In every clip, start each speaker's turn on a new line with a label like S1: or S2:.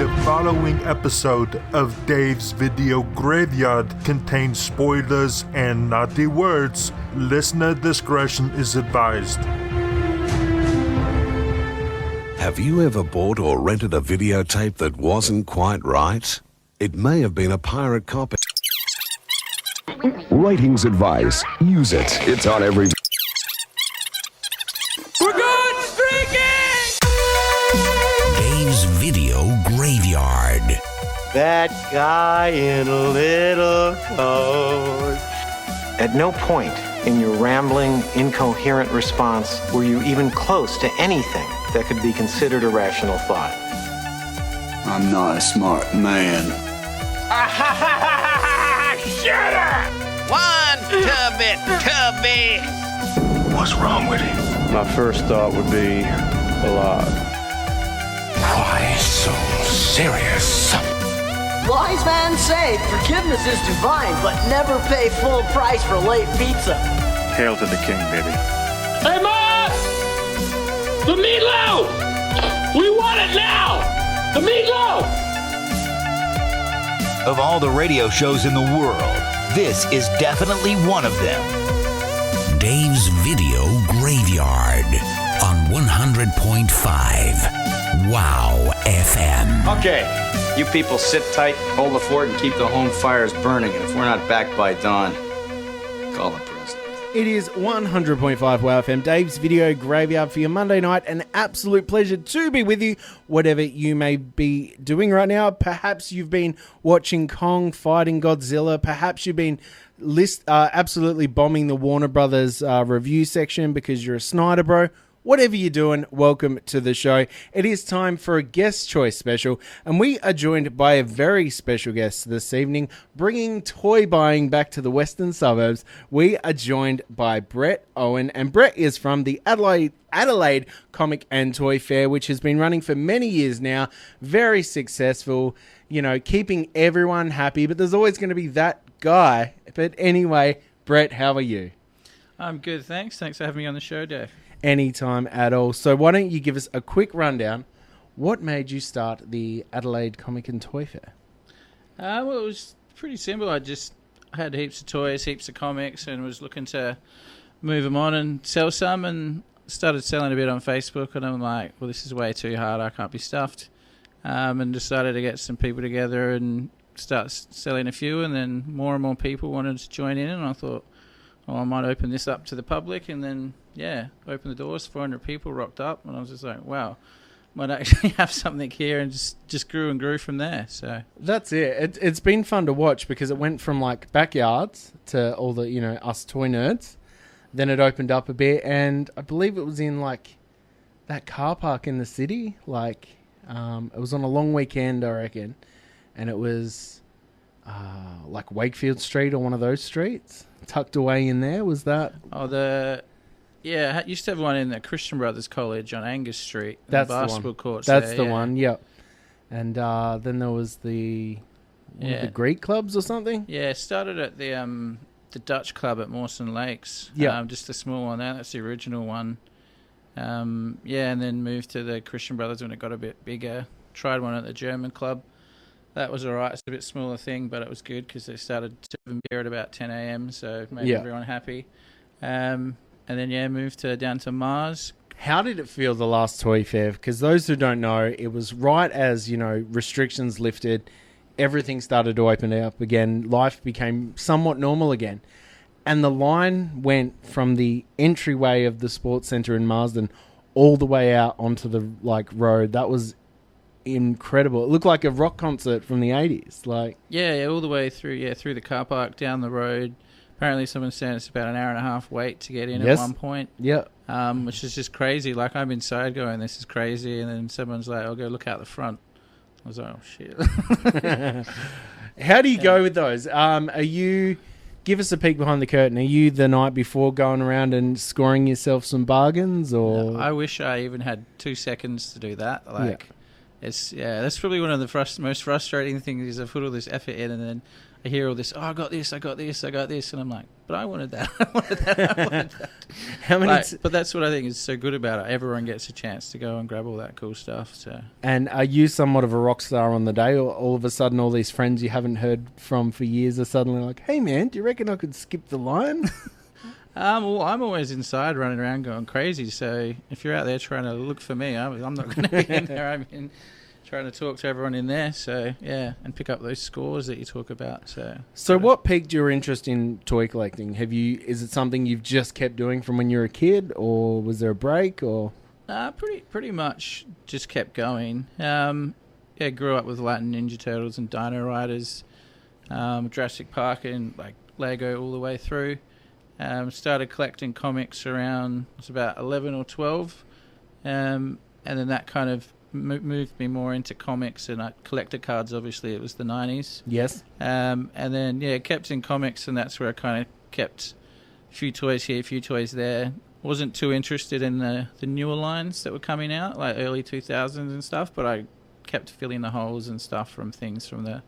S1: The following episode of Dave's Video Graveyard contains spoilers and naughty words. Listener discretion is advised.
S2: Have you ever bought or rented a videotape that wasn't quite right? It may have been a pirate copy.
S3: Ratings advice. Use it. It's on every...
S4: We're going streaking!
S5: Dave's Video Graveyard.
S6: That guy in a little coat.
S7: At no point in your rambling, incoherent response were you even close to anything that could be considered a rational thought.
S8: I'm not a smart man.
S4: Shut up! One tubby.
S8: What's wrong with him?
S6: My first thought would be alive.
S5: Why so serious?
S9: Wise man say forgiveness is divine, but never pay full price for late pizza.
S6: Hail to the king, baby.
S4: Hey, Mom! The meatloaf! We want it now! The meatloaf!
S5: Of all the radio shows in the world, this is definitely one of them. Dave's Video Graveyard on 100.5 Wow FM.
S10: Okay, you people sit tight, hold the fort, and keep the home fires burning. And if we're not back by dawn, call the president.
S11: It is 100.5 Wow FM, Dave's Video Graveyard for your Monday night. An absolute pleasure to be with you, whatever you may be doing right now. Perhaps you've been watching Kong fighting Godzilla. Perhaps you've been absolutely bombing the Warner Brothers review section because you're a Snyder bro. Whatever you're doing, welcome to the show. It is time for a guest choice special, and we are joined by a very special guest this evening, bringing toy buying back to the western suburbs. We are joined by Brett Owen, and Brett is from the Adelaide Comic and Toy Fair, which has been running for many years now. Very successful, you know, keeping everyone happy, but there's always going to be that guy. But anyway, Brett, how are you?
S12: I'm good, thanks. Thanks for having me on the show, Dave.
S11: Anytime at all. So why don't you give us a quick rundown? What made you start the Adelaide Comic and Toy Fair?
S12: Well, it was pretty simple. I had heaps of toys, heaps of comics, and was looking to move them on and sell some, and started selling a bit on Facebook, and I'm like, well, this is way too hard. I can't be stuffed. And decided to get some people together and start selling a few, and then more and more people wanted to join in, and I thought, oh, I might open this up to the public, and then, yeah, open the doors, 400 people rocked up, and I was just like, wow, might actually have something here, and just grew and grew from there. So
S11: that's it. It's been fun to watch because it went from like backyards to all the, you know, us toy nerds. Then it opened up a bit, and I believe it was in like that car park in the city. Like, it was on a long weekend, I reckon, and it was like Wakefield Street or one of those streets tucked away in there. Was that?
S12: Oh, yeah, I used to have one in the Christian Brothers College on Angus Street.
S11: That's
S12: the basketball courts.
S11: That's
S12: there,
S11: the one. Yep. And then there was one of the Greek clubs or something.
S12: Yeah, it started at the Dutch club at Mawson Lakes.
S11: Yeah,
S12: just a small one there. That's the original one. And then moved to the Christian Brothers when it got a bit bigger. Tried one at the German club. That was all right. It's a bit smaller thing, but it was good because they started serving beer at about 10 a.m., so it made everyone happy. And then, moved down to Mars.
S11: How did it feel, the last Toy Fair? Because those who don't know, it was right as, you know, restrictions lifted, everything started to open up again, life became somewhat normal again. And the line went from the entryway of the sports centre in Marsden all the way out onto the road. That was incredible. It looked like a rock concert from the 80s.
S12: Yeah, all the way through the car park, down the road. Apparently someone said it's about an hour and a half wait to get in at one point.
S11: Yeah.
S12: Which is just crazy. Like, I'm inside going, this is crazy, and then someone's like, I'll go look out the front. I was like, oh shit.
S11: How do you go with those? Give us a peek behind the curtain. Are you the night before going around and scoring yourself some bargains, or?
S12: No, I wish I even had 2 seconds to do that. That's probably one of the most frustrating things is I put all this effort in, and then I hear all this, I got this, and I'm like, but I wanted that, I wanted that.
S11: How many?
S12: But that's what I think is so good about it. Everyone gets a chance to go and grab all that cool stuff. So.
S11: And are you somewhat of a rock star on the day, or all of a sudden all these friends you haven't heard from for years are suddenly like, hey man, do you reckon I could skip the line?
S12: Well, I'm always inside running around going crazy, so if you're out there trying to look for me, I'm not going to be in there. I'm trying to talk to everyone in there, so yeah, and pick up those scores that you talk about. So
S11: what piqued your interest in toy collecting? Is it something you've just kept doing from when you were a kid, or was there a break, or?
S12: Pretty much just kept going. Grew up with Latin Ninja Turtles and Dino Riders, Jurassic Park and like Lego all the way through. Started collecting comics around, it was about 11 or 12, and then that kind of moved me more into comics and collector cards. Obviously, it was the 90s.
S11: Yes.
S12: And then kept in comics, and that's where I kind of kept a few toys here, a few toys there. Wasn't too interested in the newer lines that were coming out, like early 2000s and stuff, but I kept filling the holes and stuff from things from the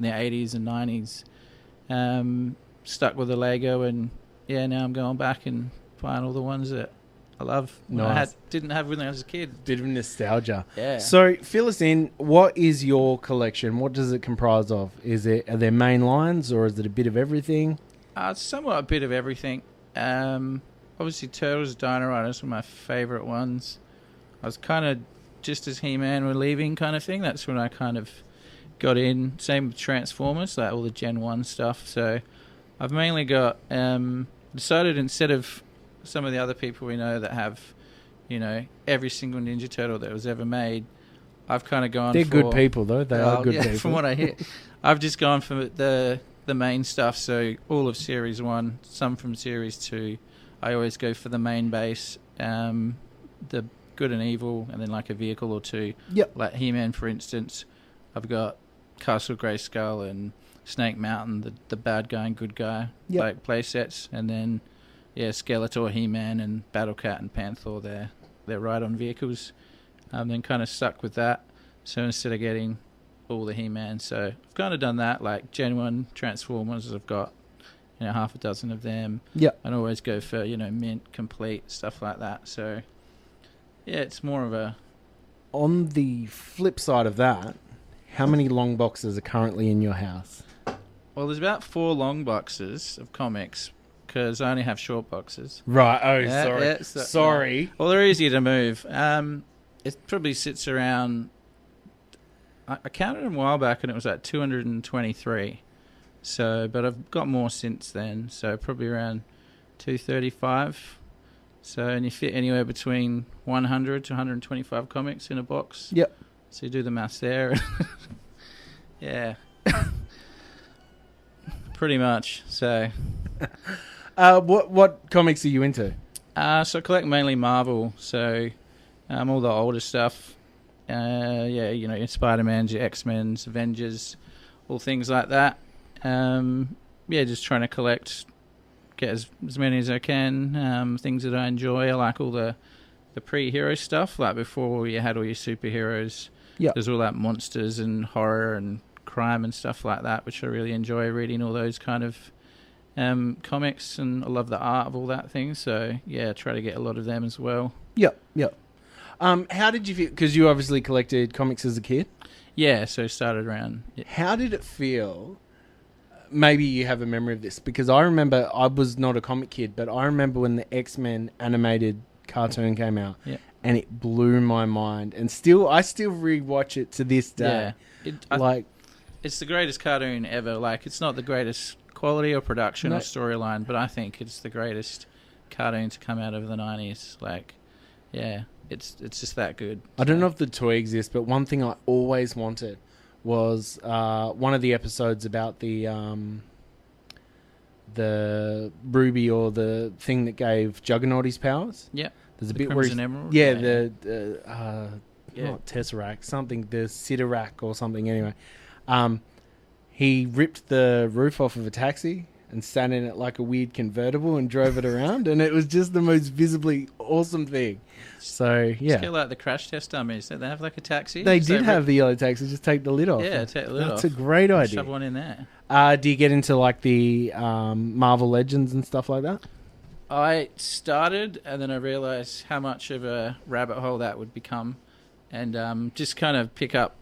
S12: 80s and 90s. Stuck with the Lego, and now I'm going back and buying all the ones that I love.
S11: Nice.
S12: Didn't have when I was a kid.
S11: Bit of nostalgia.
S12: Yeah.
S11: So fill us in. What is your collection? What does it comprise of? Are there main lines, or is it a bit of everything?
S12: It's somewhat a bit of everything. Obviously, Turtles, Dino Riders were my favourite ones. I was kind of just as He-Man were leaving kind of thing. That's when I kind of got in. Same with Transformers, like all the Gen 1 stuff. So I've mainly got... decided instead of some of the other people we know that have, every single Ninja Turtle that was ever made, I've kind of gone
S11: They're
S12: for...
S11: good people, though. They are good people.
S12: From what I hear. I've just gone for the main stuff, so all of Series 1, some from Series 2. I always go for the main base, the good and evil, and then like a vehicle or two.
S11: Yep.
S12: Like He-Man, for instance. I've got Castle Grayskull and Snake Mountain, the bad guy and good guy, like play sets, and then Skeletor, He-Man, and Battle Cat and Panther. They're ride-on vehicles. Then kind of stuck with that. So instead of getting all the He-Man, so I've kind of done that. Like Gen 1 Transformers, I've got half a dozen of them.
S11: Yep.
S12: And always go for mint, complete stuff like that. So it's more of a.
S11: On the flip side of that, how many long boxes are currently in your house?
S12: Well, there's about 4 long boxes of comics because I only have short boxes.
S11: Right. Oh, sorry. Sorry.
S12: Well, they're easy to move. It probably sits around... I counted them a while back and it was like 223. So, but I've got more since then. So probably around 235. So, and you fit anywhere between 100 to 125 comics in a box.
S11: Yep.
S12: So you do the maths there. Yeah. Pretty much. So,
S11: what comics are you into?
S12: So I collect mainly Marvel. So, all the older stuff. Your Spider-Mans, your X-Men's, Avengers, all things like that. Just trying to get as many as I can. Things that I enjoy. I like all the pre-hero stuff. Like before you had all your superheroes.
S11: Yeah.
S12: There's all that monsters and horror and crime and stuff like that, which I really enjoy reading all those kind of comics, and I love the art of all that thing. So I try to get a lot of them as well.
S11: Yep. How did you feel? Because you obviously collected comics as a kid.
S12: Yeah, so started around. Yeah.
S11: How did it feel? Maybe you have a memory of this, because I remember I was not a comic kid, but I remember when the X-Men animated cartoon came out, and it blew my mind. And I still rewatch it to this day.
S12: Yeah. It's the greatest cartoon ever. Like, it's not the greatest quality or production or storyline, but I think it's the greatest cartoon to come out of the 90s. Like, it's just that good.
S11: I don't know if the toy exists, but one thing I always wanted was one of the episodes about the ruby, or the thing that gave Juggernaut his powers.
S12: Yeah.
S11: There's a
S12: the
S11: bit
S12: Crimson
S11: where
S12: Emerald.
S11: not Tesseract, something, the Sidorak or something. Anyway, he ripped the roof off of a taxi and sat in it like a weird convertible and drove it around, and it was just the most visibly awesome thing. So, yeah.
S12: It's kind of like the crash test dummies. Don't they have like a taxi?
S11: They did have the yellow taxi, just take the lid off.
S12: Yeah, take the lid off.
S11: That's a great idea.
S12: Shove one in there.
S11: Do you get into like the Marvel Legends and stuff like that?
S12: I started, and then I realised how much of a rabbit hole that would become, and just kind of pick up,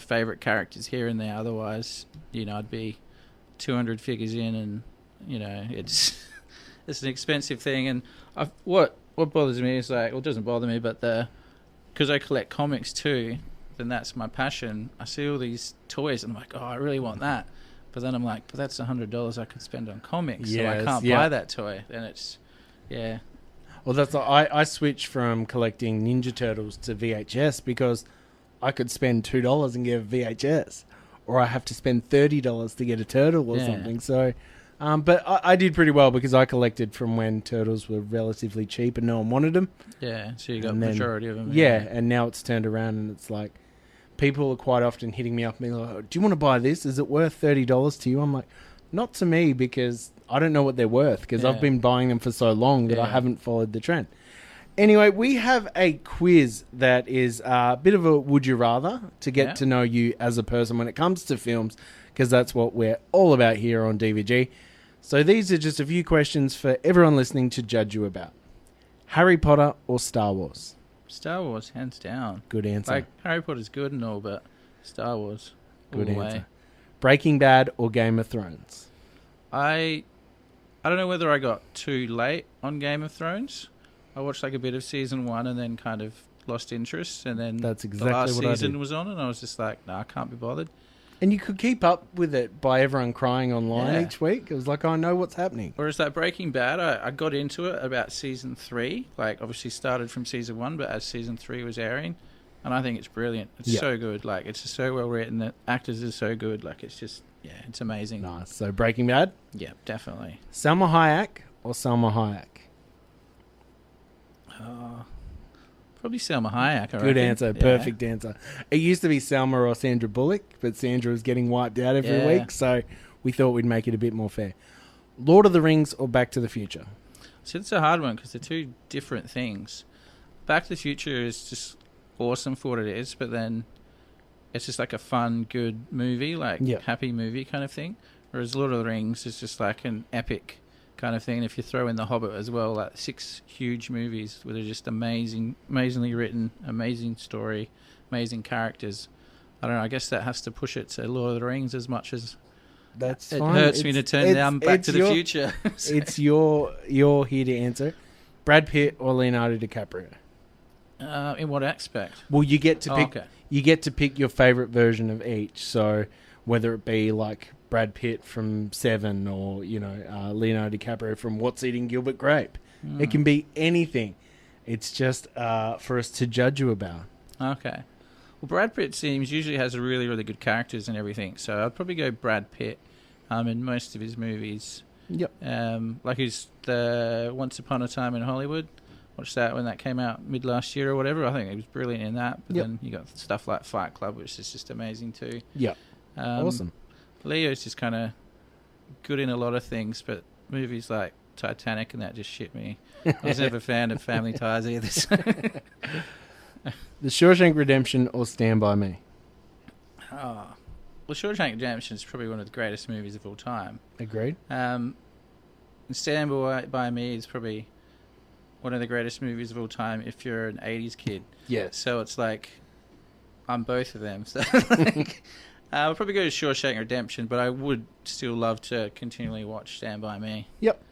S12: favourite characters here and there. Otherwise, I'd be 200 figures in, and it's it's an expensive thing. And what bothers me is like, well, it doesn't bother me, but because I collect comics too, then that's my passion. I see all these toys, and I'm like, oh, I really want that. But then I'm like, but that's $100 I could spend on comics, so I can't buy that toy. Then it's, yeah.
S11: Well, that's I switched from collecting Ninja Turtles to VHS because I could spend $2 and get a VHS, or I have to spend $30 to get a turtle or something. So, but I did pretty well because I collected from when turtles were relatively cheap and no one wanted them.
S12: Yeah, so you got the majority of them.
S11: Yeah, and now it's turned around and it's like, people are quite often hitting me up and being like, oh, do you want to buy this? Is it worth $30 to you? I'm like, not to me, because I don't know what they're worth, because I've been buying them for so long that I haven't followed the trend. Anyway, we have a quiz that is a bit of a would you rather to get to know you as a person when it comes to films, because that's what we're all about here on DVG. So these are just a few questions for everyone listening to judge you about. Harry Potter or Star Wars?
S12: Star Wars, hands down.
S11: Good answer.
S12: Like, Harry Potter's good and all, but Star Wars, all
S11: Good
S12: the
S11: answer.
S12: way.
S11: Breaking Bad or Game of Thrones?
S12: I don't know whether I got too late on Game of Thrones. I watched like a bit of season 1 and then kind of lost interest, and then
S11: That's exactly
S12: the last
S11: what I
S12: season
S11: did.
S12: was on, and I was just like, I can't be bothered.
S11: And you could keep up with it by everyone crying online each week. It was like, I know what's happening.
S12: Whereas that Breaking Bad, I got into it about season 3. Like, obviously started from season 1, but as season 3 was airing, and I think it's brilliant. It's so good. Like, it's just so well written. The actors are so good. Like, it's just, it's amazing.
S11: Nice. So Breaking Bad?
S12: Yeah, definitely.
S11: Salma Hayek or Salma Hayek?
S12: Probably Salma Hayek. I
S11: Good
S12: reckon.
S11: answer.
S12: Yeah.
S11: Perfect answer. It used to be Salma or Sandra Bullock, but Sandra was getting wiped out every week, so we thought we'd make it a bit more fair. Lord of the Rings or Back to the Future?
S12: So it's a hard one because they're two different things. Back to the Future is just awesome for what it is, but then it's just like a fun, good movie, like happy movie kind of thing. Whereas Lord of the Rings is just like an epic kind of thing. And if you throw in The Hobbit as well, like 6 huge movies where they're just amazingly written, amazing story, amazing characters. I don't know, I guess that has to push it to Lord of the Rings as much as
S11: That's
S12: it
S11: fine.
S12: hurts me to turn down Back to the Future.
S11: So. It's you're here to answer. Brad Pitt or Leonardo DiCaprio?
S12: In what aspect?
S11: Well, you get to pick. You get to pick your favorite version of each. So whether it be like Brad Pitt from Seven, or Leonardo DiCaprio from What's Eating Gilbert Grape, it can be anything. It's just for us to judge you about.
S12: Okay. Well, Brad Pitt usually has really, really good characters and everything, so I'd probably go Brad Pitt in most of his movies.
S11: Yep.
S12: Like his the Once Upon a Time in Hollywood. Watched that when that came out mid last year or whatever. I think he was brilliant in that. But then you got stuff like Fight Club, which is just amazing too.
S11: Yeah. Awesome.
S12: Leo's just kind of good in a lot of things, but movies like Titanic and that just shit me. I was never a fan of Family Ties either. So.
S11: The Shawshank Redemption or Stand By Me?
S12: Well, Shawshank Redemption is probably one of the greatest movies of all time.
S11: Agreed.
S12: Stand By Me is probably one of the greatest movies of all time if you're an 80s kid.
S11: Yeah.
S12: So it's like, I'm both of them. So I'll probably go to Shawshank Redemption, but I would still love to continually watch Stand By Me.
S11: Yep.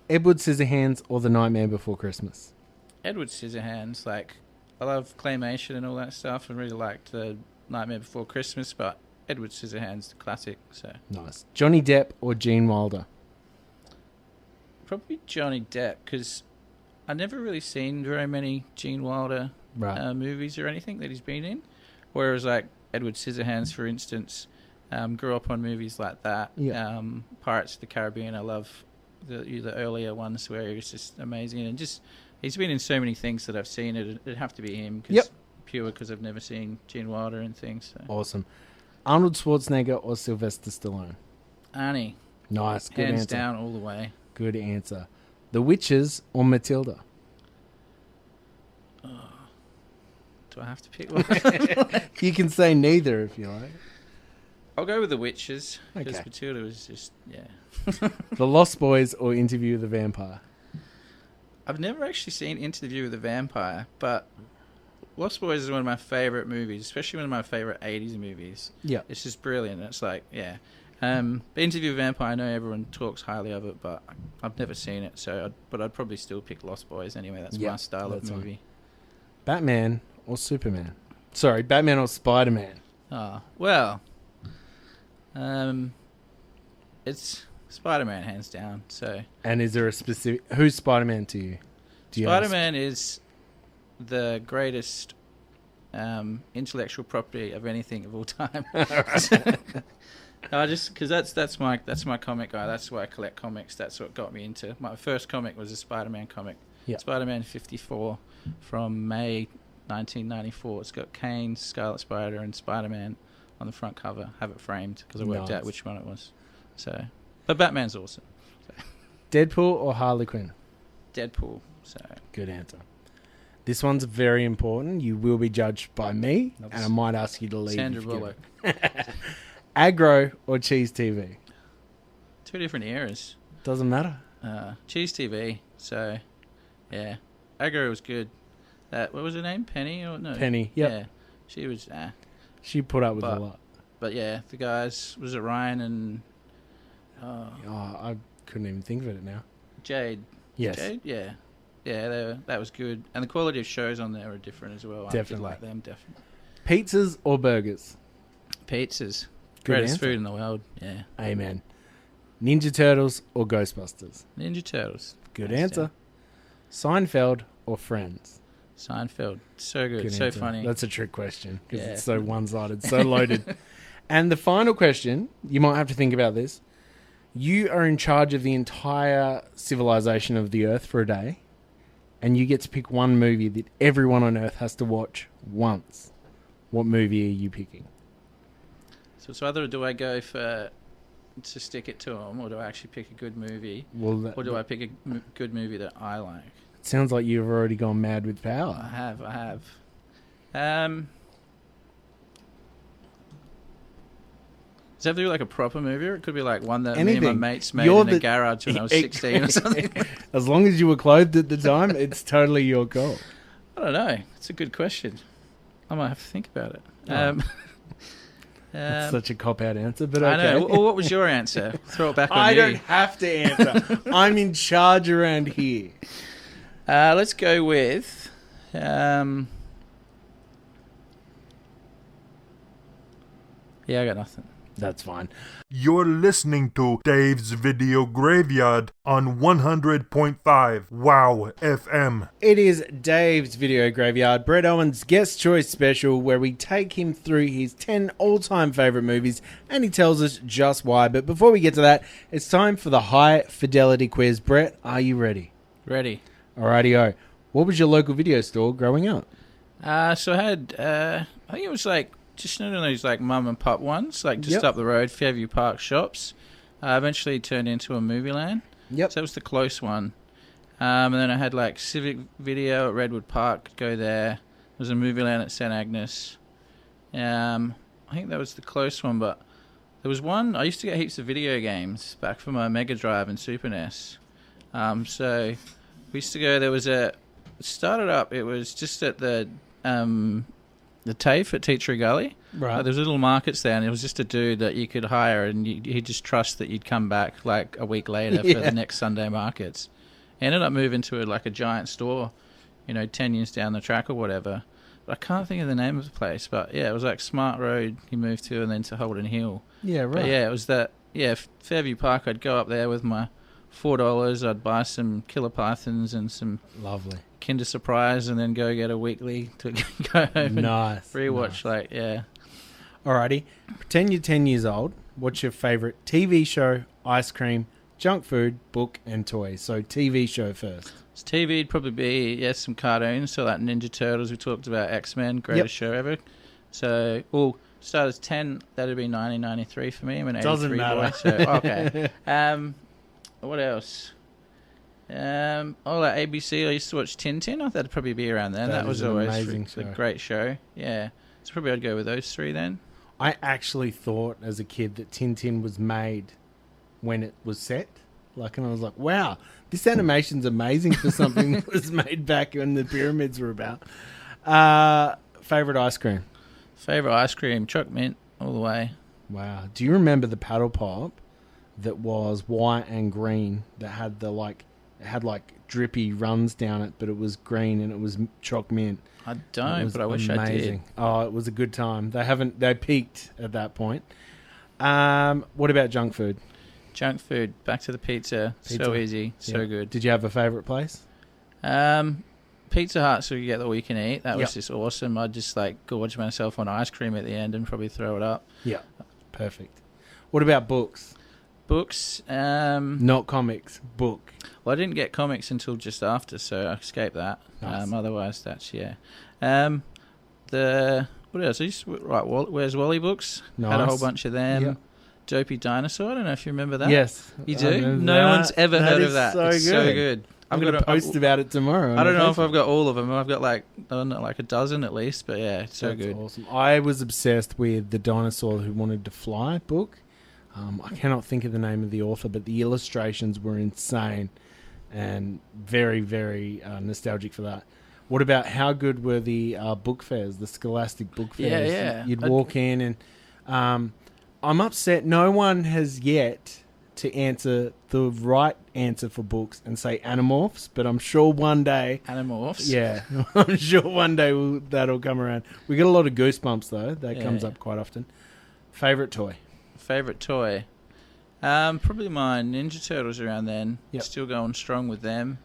S11: Edward Scissorhands or The Nightmare Before Christmas?
S12: Edward Scissorhands, like, I love claymation and all that stuff, and really liked the Nightmare Before Christmas, but Edward Scissorhands, the classic. So
S11: nice. Johnny Depp or Gene Wilder?
S12: Probably Johnny Depp, because I've never really seen very many Gene Wilder movies or anything that he's been in. Whereas, like, Edward Scissorhands, for instance, grew up on movies like that.
S11: Yeah.
S12: Pirates of the Caribbean, I love the earlier ones where he was just amazing. And just, he's been in so many things that I've seen. It'd have to be him, because I've never seen Gene Wilder and things. So.
S11: Awesome. Arnold Schwarzenegger or Sylvester Stallone?
S12: Arnie.
S11: Nice. Good
S12: Hands
S11: answer.
S12: down all the way.
S11: Good answer. The Witches or Matilda?
S12: Do I have to pick one?
S11: You can say neither if you like.
S12: I'll go with The Witches. Because
S11: Okay.
S12: Matilda was just, yeah.
S11: The Lost Boys or Interview with the Vampire?
S12: I've never actually seen Interview with the Vampire, but Lost Boys is one of my favourite movies, especially one of my favourite 80s movies.
S11: Yeah.
S12: It's just brilliant. It's like, yeah. Interview with the Vampire, I know everyone talks highly of it, but I've never seen it. But I'd probably still pick Lost Boys anyway. That's my style of movie.
S11: Batman or Superman? Sorry, Batman or Spider-Man?
S12: Well, it's Spider-Man hands down. So.
S11: And is there a specific... Who's Spider-Man to you?
S12: Spider-Man is the greatest intellectual property of anything of all time. Just because that's my comic guy. That's why I collect comics. That's what got me into. My first comic was a Spider-Man comic.
S11: Yeah.
S12: Spider-Man 54 from May 1994. It's got Kane, Scarlet Spider, and Spider-Man on the front cover. Have it framed because I worked out which one it was. So, but Batman's awesome. So.
S11: Deadpool or Harley Quinn?
S12: Deadpool. So
S11: good answer. This one's very important. You will be judged by me, and I might ask you to leave.
S12: Sandra Bullock.
S11: Aggro or Cheese TV?
S12: Two different eras.
S11: Doesn't matter.
S12: Cheese TV. So, yeah, Aggro was good. What was her name? Penny or no?
S11: Penny. Yep.
S12: Yeah, she was.
S11: She put up with a lot.
S12: But yeah, the guys, was it Ryan and?
S11: I couldn't even think of it now.
S12: Jade.
S11: Yes.
S12: Jade. Yeah. Yeah, that was good, and the quality of shows on there are different as well.
S11: Definitely.
S12: I did like them, definitely.
S11: Pizzas or burgers?
S12: Pizzas.
S11: Good
S12: Greatest
S11: answer.
S12: food in the world. Yeah.
S11: Amen. Ninja Turtles or Ghostbusters?
S12: Ninja Turtles.
S11: Good
S12: Hands
S11: answer.
S12: down.
S11: Seinfeld or Friends?
S12: Seinfeld. So good. So
S11: answer.
S12: funny.
S11: That's a trick question because
S12: Yeah.
S11: it's so one-sided, so loaded. And the final question, you might have to think about this. You are in charge of the entire civilization of the Earth for a day, and you get to pick one movie that everyone on Earth has to watch once. What movie are you picking?
S12: So it's either do I go to stick it to them, or do I actually pick a good movie, or do I pick a good movie that I like?
S11: It sounds like you've already gone mad with power.
S12: I have. Does it have to be like a proper movie, or it could be like one that me and my mates made in a garage when I was 16 or something?
S11: As long as you were clothed at the time, it's totally your call.
S12: I don't know. It's a good question. I might have to think about it.
S11: That's such a cop-out answer, but okay.
S12: I know. Well, what was your answer? Throw it back on
S11: I
S12: you.
S11: don't have to answer. I'm in charge around here.
S12: Let's go with... yeah, I got nothing.
S11: That's fine.
S1: You're listening to Dave's Video Graveyard on 100.5 Wow FM.
S11: It is Dave's Video Graveyard, Brett Owen's Guest Choice Special, where we take him through his 10 all-time favourite movies, and he tells us just why. But before we get to that, it's time for the High Fidelity Quiz. Brett, are you ready?
S12: Ready.
S11: Alrighty-o. What was your local video store growing up?
S12: So I had... I think it was like... Just one of those like mum and pop ones, like just
S11: Yep.
S12: up the road, Fairview Park shops. Eventually turned into a movie land.
S11: Yep.
S12: So that was the close one. And then I had like Civic Video at Redwood Park. Could go there. There was a movie land at St Agnes. I think that was the close one, but there was one. I used to get heaps of video games back from my Mega Drive and Super NES. So we used to go. There was it started up. It was just at the TAFE at Teacher Gully.
S11: Right.
S12: There was little markets there, and it was just a dude that you could hire, and he'd just trust that you'd come back like a week later for the next Sunday markets. He ended up moving to a giant store, 10 years down the track or whatever. But I can't think of the name of the place. But yeah, it was like Smart Road he moved to, and then to Holden Hill.
S11: Yeah, right.
S12: But yeah, it was that. Yeah, Fairview Park. I'd go up there with my $4. I'd buy some Killer Pythons and some
S11: Lovely
S12: Kinder Surprise, and then go get a weekly to go home
S11: Nice.
S12: and rewatch.
S11: Nice.
S12: Yeah.
S11: Alrighty. Pretend you're 10 years old. What's your favourite TV show, ice cream, junk food, book, and toys? So TV show first.
S12: So TV'd probably be some cartoons. So like Ninja Turtles. We talked about X-Men, greatest show ever. So, start as 10, that'd be 1993 for me. I'm an 83
S11: Doesn't matter.
S12: boy. So, okay. What else? Like ABC, I used to watch Tintin. I thought that'd probably be around then. That was always a great show. Yeah. So probably I'd go with those three then.
S11: I actually thought as a kid that Tintin was made when it was set. And I was like, wow, this animation's amazing for something that was made back when the pyramids were about. Favourite ice cream?
S12: Favourite ice cream, choc mint all the way.
S11: Wow. Do you remember the paddle pop that was white and green that had it had drippy runs down it, but it was green and it was choc mint?
S12: I don't, but I wish I did.
S11: Oh, it was a good time. They peaked at that point. What about junk food?
S12: Junk food, back to the pizza. So easy, so good.
S11: Did you have a favourite place?
S12: Pizza Hut, so you get all you can eat. That was just awesome. I'd just gorge myself on ice cream at the end and probably throw it up.
S11: Yeah, perfect. What about books?
S12: Books?
S11: Not comics, book.
S12: Well, I didn't get comics until just after, so I escaped that.
S11: Nice.
S12: Otherwise, that's, what else? I used to write Where's Wally books.
S11: Nice.
S12: Had a whole bunch of them.
S11: Yep.
S12: Dopey Dinosaur, I don't know if you remember that.
S11: Yes.
S12: You do? No one's ever heard of that.
S11: So
S12: it's
S11: good.
S12: So good.
S11: I'm going to post about it tomorrow.
S12: I don't know if I've got all of them. I've got a dozen at least, but yeah, it's so
S11: That's
S12: good.
S11: Awesome. I was obsessed with the Dinosaur Who Wanted to Fly book. I cannot think of the name of the author, but the illustrations were insane and very, very nostalgic for that. What about how good were the book fairs, the Scholastic book fairs?
S12: Yeah.
S11: You'd walk in and I'm upset no one has yet to answer the right answer for books and say Animorphs, but I'm sure one day...
S12: Animorphs?
S11: Yeah. I'm sure one day that'll come around. We get a lot of Goosebumps, though. That comes up quite often. Favourite toy?
S12: Favourite toy? Probably my Ninja Turtles around then.
S11: Yep.
S12: Still going strong with them.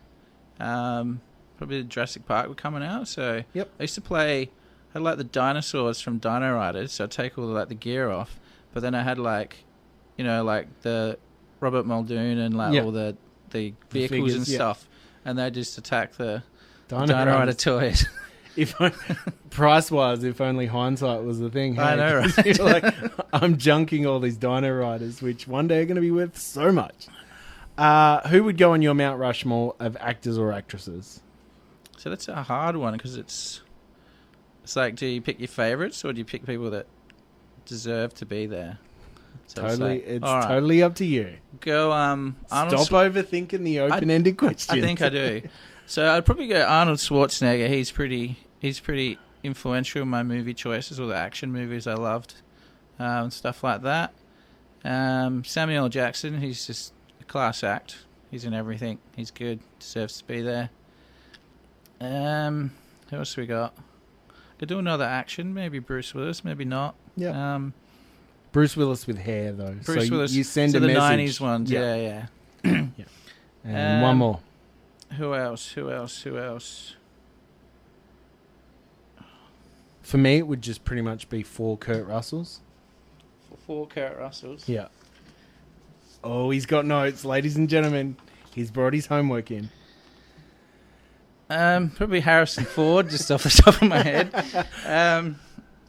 S12: Probably the Jurassic Park were coming out, so...
S11: Yep.
S12: I used to play... I had the dinosaurs from Dino Riders, so I'd take all the gear off, but then I had the Robert Muldoon and all the vehicles
S11: figures,
S12: and stuff, and they just attack the
S11: Dino
S12: Rider
S11: Riders.
S12: toys.
S11: Price-wise, if only hindsight was the thing. Hey?
S12: I know, right?
S11: You're I'm junking all these Dino Riders, which one day are going to be worth so much. Who would go on your Mount Rushmore of actors or actresses?
S12: So that's a hard one because it's do you pick your favourites or do you pick people that deserve to be there? So
S11: it's totally up to you.
S12: Go Arnold.
S11: Stop overthinking the open-ended questions.
S12: I think I do. So I'd probably go Arnold Schwarzenegger. He's pretty influential in my movie choices, all the action movies I loved, stuff like that. Samuel L. Jackson. He's just a class act. He's in everything. He's good. Deserves to be there. Who else we got? Could do another action. Maybe Bruce Willis. Maybe not.
S11: Yeah. Bruce Willis with hair, though.
S12: Bruce Willis.
S11: You send a
S12: the
S11: message.
S12: 90s ones. Yeah.
S11: Yeah. And one more.
S12: Who else?
S11: For me, it would just pretty much be 4 Kurt Russells.
S12: 4 Kurt Russells?
S11: Yeah. Oh, he's got notes, ladies and gentlemen. He's brought his homework in.
S12: Probably Harrison Ford, just off the top of my head.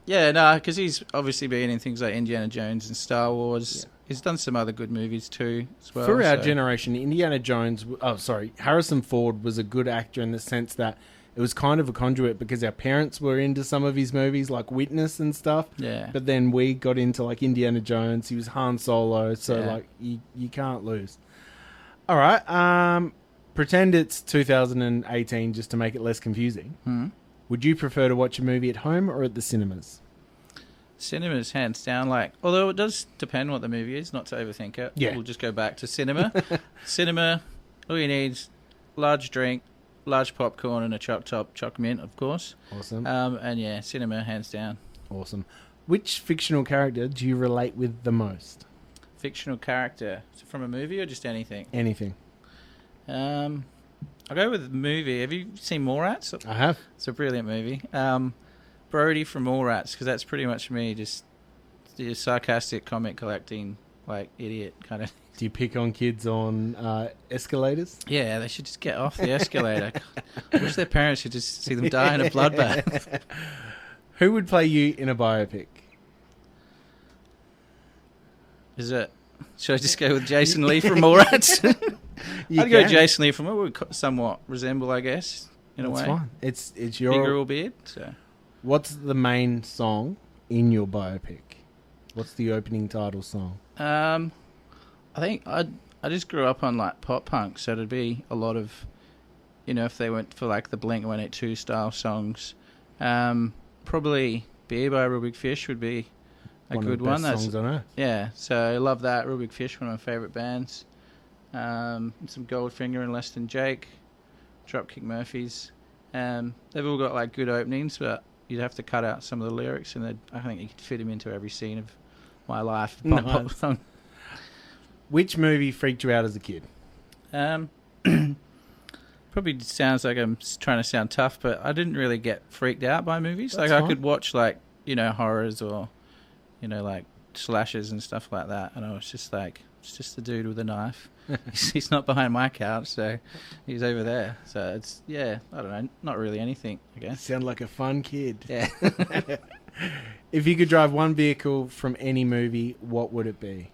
S12: Because he's obviously been in things like Indiana Jones and Star Wars. Yeah. He's done some other good movies too, as well.
S11: For our generation, Harrison Ford was a good actor in the sense that it was kind of a conduit because our parents were into some of his movies, like Witness and stuff.
S12: Yeah.
S11: But then we got into Indiana Jones. He was Han Solo, so you can't lose. All right. Pretend it's 2018 just to make it less confusing.
S12: Mm-hmm.
S11: Would you prefer to watch a movie at home or at the cinemas?
S12: Cinemas, hands down. Although it does depend what the movie is, not to overthink it.
S11: Yeah.
S12: We'll just go back to cinema. Cinema, all you need is large drink, large popcorn, and a choc mint, of course.
S11: Awesome.
S12: Cinema, hands down.
S11: Awesome. Which fictional character do you relate with the most?
S12: Fictional character? So from a movie or just anything?
S11: Anything.
S12: I'll go with the movie. Have you seen Mallrats?
S11: I have.
S12: It's a brilliant movie. Brody from Mallrats, because that's pretty much me, just the sarcastic comic collecting, idiot kind of.
S11: Do you pick on kids on escalators?
S12: Yeah, they should just get off the escalator. I wish their parents should just see them die in a bloodbath.
S11: Who would play you in a biopic?
S12: Should I just go with Jason Lee from Mallrats? I'd go Jason Lee from what would somewhat resemble, I guess, in a way.
S11: Fine. It's your
S12: finger beard. So,
S11: what's the main song in your biopic? What's the opening title song?
S12: I think I just grew up on like pop punk, so it'd be a lot of, if they went for like the Blink-182 style songs, probably "Beer" by Real Big Fish would be a good one.
S11: That's songs on earth.
S12: Yeah, so I love that. Real Big Fish, one of my favourite bands. Some Goldfinger and Less Than Jake, Dropkick Murphys. They've all got like good openings, but you'd have to cut out some of the lyrics, and I think you could fit them into every scene of my life. Pop song.
S11: Which movie freaked you out as a kid?
S12: Probably sounds like I'm trying to sound tough, but I didn't really get freaked out by movies.
S11: That's
S12: like
S11: fine.
S12: I could watch like horrors or like slashers and stuff like that, and I was just like, it's just the dude with a knife. He's not behind my couch, so he's over there. So it's I don't know, not really anything, I guess.
S11: Sound like a fun kid.
S12: Yeah.
S11: If you could drive one vehicle from any movie, what would it be?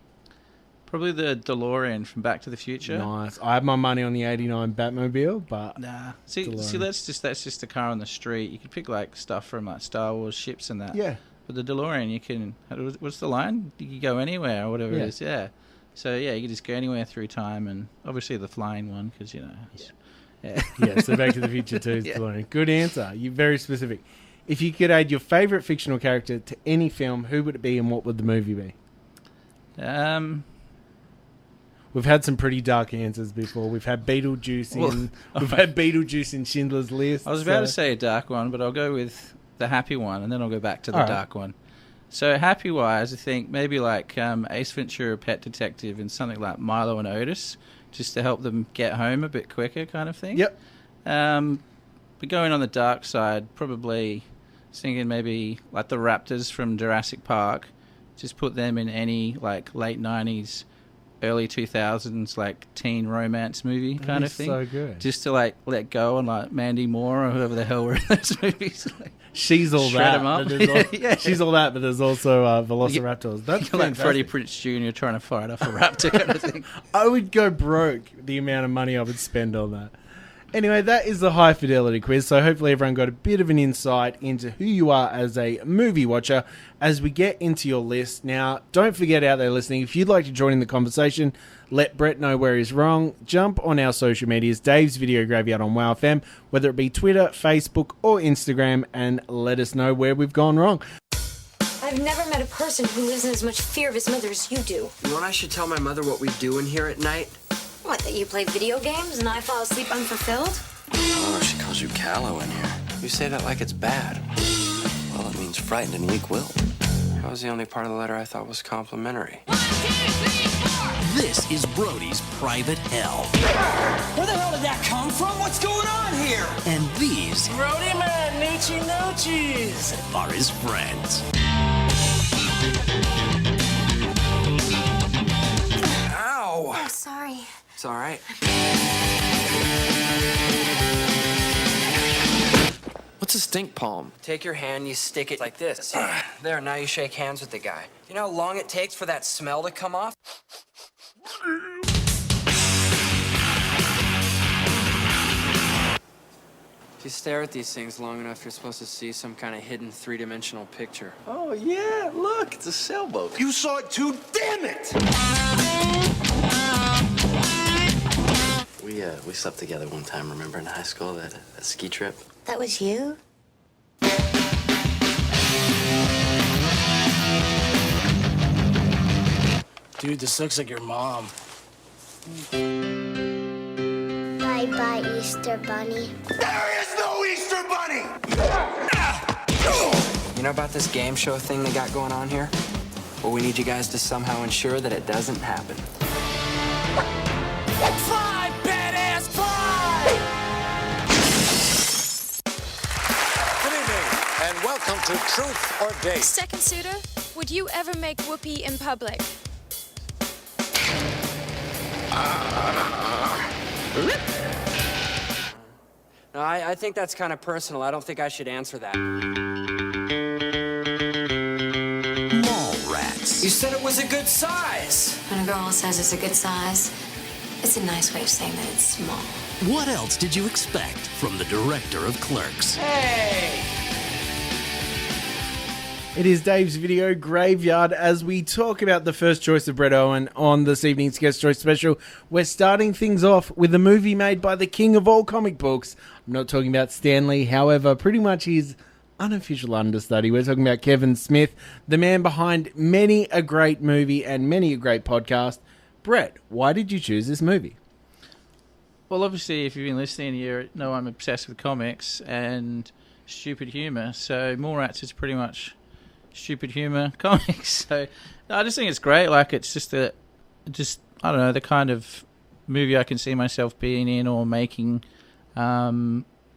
S12: Probably the DeLorean from Back to the Future.
S11: Nice. I have my money on the '89 Batmobile, but
S12: nah. See, that's just a car on the street. You could pick like stuff from like Star Wars ships and that.
S11: Yeah.
S12: But the DeLorean, you can. What's the line? You can go anywhere or whatever it is. Yeah. So yeah, you can just go anywhere through time, and obviously the flying one because
S11: Yeah. So Back to the Future 2 is DeLorean. Good answer. You're very specific. If you could add your favourite fictional character to any film, who would it be, and what would the movie be? We've had some pretty dark answers before. We've had Beetlejuice in Schindler's List.
S12: I was about to say a dark one, but I'll go with the happy one, and then I'll go back to the dark one. So happy-wise, I think maybe like Ace Ventura, Pet Detective, and something like Milo and Otis, just to help them get home a bit quicker, kind of thing.
S11: Yep.
S12: But going on the dark side, probably thinking maybe like the Raptors from Jurassic Park. Just put them in any like late 90s, early 2000s like teen romance movie kind of thing.
S11: So good.
S12: Just to like let go and like Mandy Moore or whoever the hell were in those movies. Like,
S11: she's all
S12: shred
S11: that.
S12: them up.
S11: She's all that, but there's also Velociraptors. That's
S12: like Freddie Prinze Jr. trying to fight off a raptor kind of thing.
S11: I would go broke the amount of money I would spend on that. Anyway, that is the high fidelity quiz, so hopefully everyone got a bit of an insight into who you are as a movie watcher as we get into your list. Now, don't forget out there listening, if you'd like to join in the conversation, let Brett know where he's wrong, jump on our social medias, Dave's Video Graveyard on WOW FM, whether it be Twitter, Facebook, or Instagram, and let us know where we've gone wrong.
S13: I've never met a person who lives in as much fear of his mother as you do.
S14: You want I should tell my mother what we do in here at night?
S13: What, that you play video games and I fall asleep unfulfilled?
S14: Oh, she calls you callow in here. You say that like it's bad. Well, it means frightened and weak-willed. That was the only part of the letter I thought was complimentary.
S5: 1, 2, 3, 4. This is Brody's private hell.
S15: Where the hell did that come from? What's going on here?
S5: And these
S15: Brody man, noochie noochies,
S5: are his friends.
S14: Ow!
S13: I'm sorry.
S14: It's all right. What's a stink palm? Take your hand, you stick it like this. There, now you shake hands with the guy. You know how long it takes for that smell to come off? If you stare at these things long enough, you're supposed to see some kind of hidden three-dimensional picture.
S15: Oh, yeah, look, it's a sailboat. You saw it too, damn it!
S14: We slept together one time, remember, in high school, that ski trip?
S13: That was you?
S15: Dude, this looks like your mom.
S16: Bye-bye, Easter Bunny.
S15: There is no Easter Bunny!
S14: You know about this game show thing they got going on here? Well, we need you guys to somehow ensure that it doesn't happen.
S15: Fly, badass, fly!
S17: Good evening, and welcome to Truth or Date.
S18: Second suitor, would you ever make whoopee in public?
S14: No, I think that's kind of personal. I don't think I should answer that.
S5: You said it was a good size.
S13: When a girl says it's a good size, it's a nice way of saying that it's small.
S19: What else did you expect from the director of Clerks?
S5: Hey!
S11: It is Dave's Video Graveyard as we talk about the first choice of Brett Owen on this evening's Guest Choice Special. We're starting things off with a movie made by the king of all comic books. I'm not talking about Stan Lee, however, pretty much his unofficial understudy. We're talking about Kevin Smith, the man behind many a great movie and many a great podcast. Brett, why did you choose this movie?
S12: Well, obviously, if you've been listening, you know I'm obsessed with comics and stupid humour. So Mallrats is pretty much stupid humour comics. So I just think it's great. Like, it's just I don't know, the kind of movie I can see myself being in or making.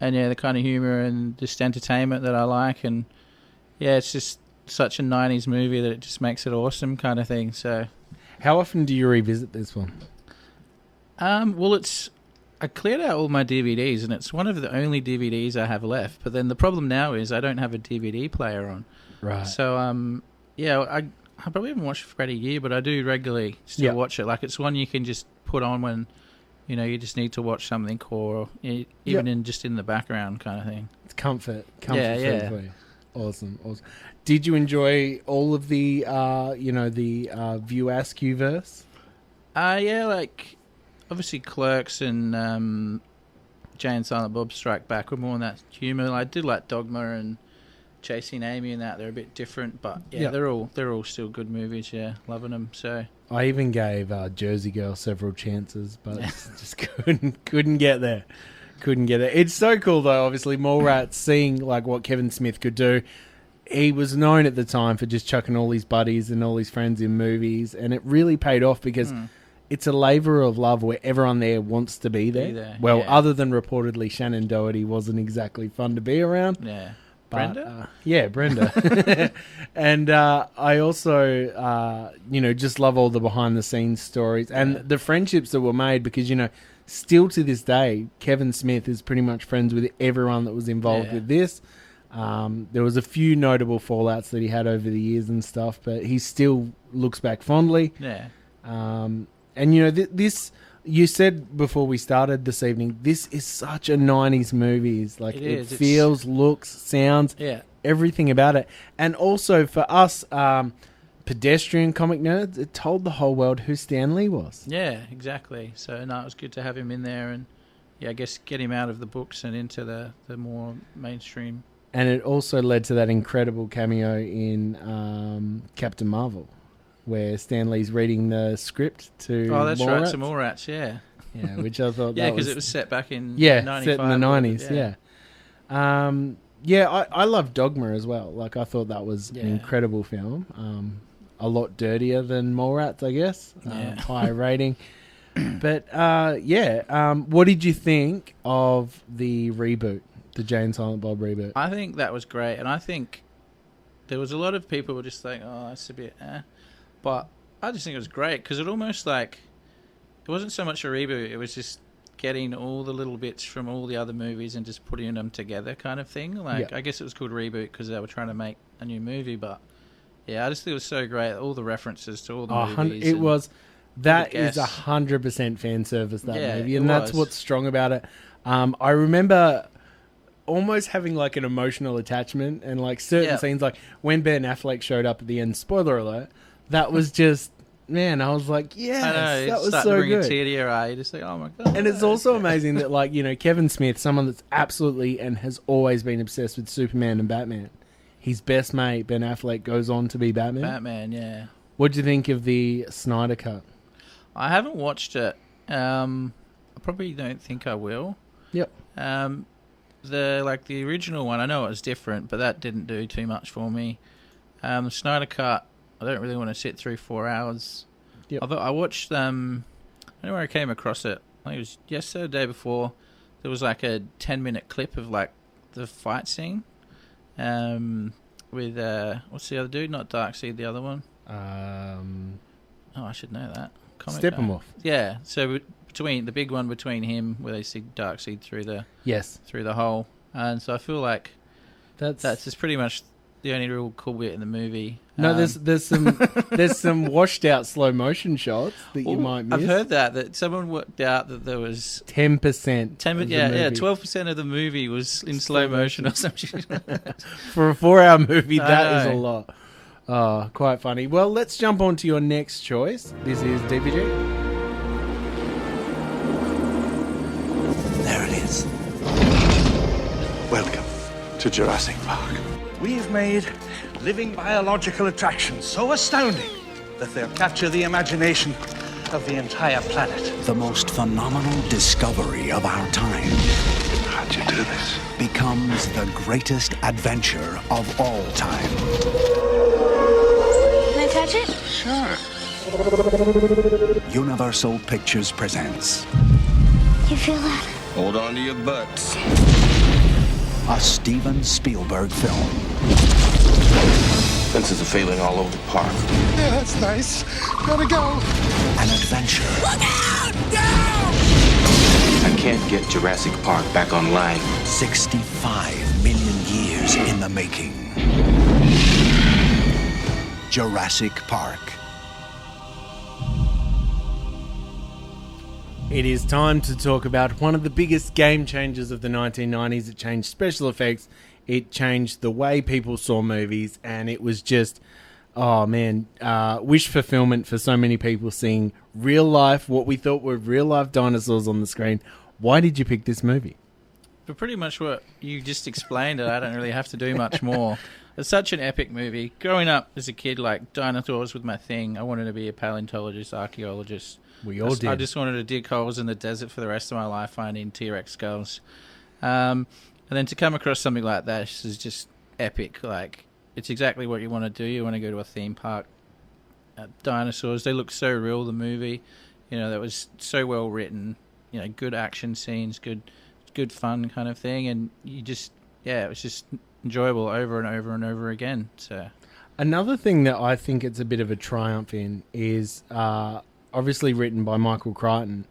S12: And yeah, the kind of humour and just entertainment that I like. And yeah, it's just such a 90s movie that it just makes it awesome kind of thing. So,
S11: how often do you revisit this one?
S12: Well, I cleared out all my DVDs, and it's one of the only DVDs I have left. But then the problem now is I don't have a DVD player on.
S11: Right.
S12: So, yeah, I probably haven't watched it for about a year, but I do regularly still watch it. Like, it's one you can just put on when, you know, you just need to watch something, or even in the background kind of thing.
S11: It's comfort
S12: yeah.
S11: for you. Awesome. Did you enjoy all of the, View Askew verse?
S12: Yeah, like, obviously Clerks and Jay and Silent Bob Strike Back were more in that humour. I did like Dogma and Chasing Amy and that. They're a bit different, but they're all still good movies. Yeah, loving them. So
S11: I even gave Jersey Girl several chances, but just couldn't get there. It's so cool though. Obviously, Mallrats, seeing like what Kevin Smith could do. He was known at the time for just chucking all his buddies and all his friends in movies, and it really paid off because it's a labour of love where everyone there wants to be there. Well, other than reportedly Shannon Doherty wasn't exactly fun to be around.
S12: Yeah.
S11: Brenda? Brenda. And I also, just love all the behind-the-scenes stories and the friendships that were made because, still to this day, Kevin Smith is pretty much friends with everyone that was involved with this. There was a few notable fallouts that he had over the years and stuff, but he still looks back fondly.
S12: Yeah.
S11: And, this... You said before we started this evening, this is such a 90s movie. Like, it feels, looks, sounds, everything about it. And also for us pedestrian comic nerds, it told the whole world who Stan Lee was.
S12: Yeah, exactly. So, no, it was good to have him in there and, I guess get him out of the books and into the more mainstream.
S11: And it also led to that incredible cameo in Captain Marvel, where Stan Lee's reading the script to
S12: that's
S11: Mallrats.
S12: right, to Mallrats, yeah.
S11: Yeah, which I thought
S12: because it was set back in
S11: 95. Set in the 90s, I love Dogma as well. Like, I thought that was an incredible film. A lot dirtier than Mallrats, I guess. Higher rating. But, what did you think of the reboot, the Jay and Silent Bob reboot?
S12: I think that was great, and I think there was a lot of people who were just like, oh, that's a bit But I just think it was great because it almost it wasn't so much a reboot, it was just getting all the little bits from all the other movies and just putting them together kind of thing. I guess it was called reboot because they were trying to make a new movie, but I just think it was so great. All the references to all the movies.
S11: It was, that is 100% fan service, that movie, and that's what's strong about it. I remember almost having like an emotional attachment and like certain scenes, like when Ben Affleck showed up at the end, spoiler alert, that was just, man, I was like, yes,
S12: I know,
S11: that was
S12: so
S11: so
S12: good.
S11: good.
S12: A tear to your eye. You just like, oh my God.
S11: And it's also amazing that, like, Kevin Smith, someone that's absolutely and has always been obsessed with Superman and Batman. His best mate, Ben Affleck, goes on to be Batman.
S12: Batman, yeah.
S11: What do you think of the Snyder Cut?
S12: I haven't watched it. I probably don't think I will.
S11: Yep.
S12: The original one, I know it was different, but that didn't do too much for me. The Snyder Cut, I don't really want to sit through 4 hours.
S11: Yep.
S12: Although I watched, I don't know where I came across it. I think it was yesterday or the day before. There was like a 10-minute clip of like the fight scene with, what's the other dude? Not Darkseid, the other one. I should know that.
S11: Steppenwolf.
S12: Yeah, so between the big one between him, where they see Darkseid through the
S11: yes
S12: through the hole, and so I feel like that's just pretty much the only real cool bit in the movie.
S11: No, there's some washed out slow motion shots that you might miss.
S12: I've heard that someone worked out that there was
S11: 10%.
S12: 12% of the movie was in slow motion or something.
S11: For a 4-hour movie, that is a lot. Oh, quite funny. Well, let's jump on to your next choice. This is DVD.
S15: There it is. Welcome to Jurassic Park. We've made living biological attractions so astounding that they'll capture the imagination of the entire planet.
S5: The most phenomenal discovery of our time.
S15: How'd you do this?
S5: Becomes the greatest adventure of all time.
S16: Can I touch it?
S15: Sure.
S5: Universal Pictures presents
S16: You feel that?
S8: Hold on to your butts.
S5: a Steven Spielberg film.
S8: Fences are failing all over the park.
S15: Yeah, that's nice. Gotta go.
S5: An adventure.
S8: Look out! Down! I can't get Jurassic Park back online.
S5: 65 million years in the making. Jurassic Park.
S11: It is time to talk about one of the biggest game changers of the 1990s. It changed special effects. It changed the way people saw movies. And it was just, wish fulfillment for so many people seeing real life, what we thought were real life dinosaurs on the screen. Why did you pick this movie?
S12: For pretty much what you just explained, I don't really have to do much more. It's such an epic movie. Growing up as a kid, like, dinosaurs was my thing. I wanted to be a paleontologist, archaeologist.
S11: We all did.
S12: I just wanted to dig holes in the desert for the rest of my life, finding T-Rex skulls. And then to come across something like that is just epic. Like, it's exactly what you want to do. You want to go to a theme park. Dinosaurs, they look so real, the movie. You know, that was so well written. You know, good action scenes, good fun kind of thing. And you just, it was just enjoyable over and over and over again. So,
S11: another thing that I think it's a bit of a triumph in is obviously written by Michael Crichton,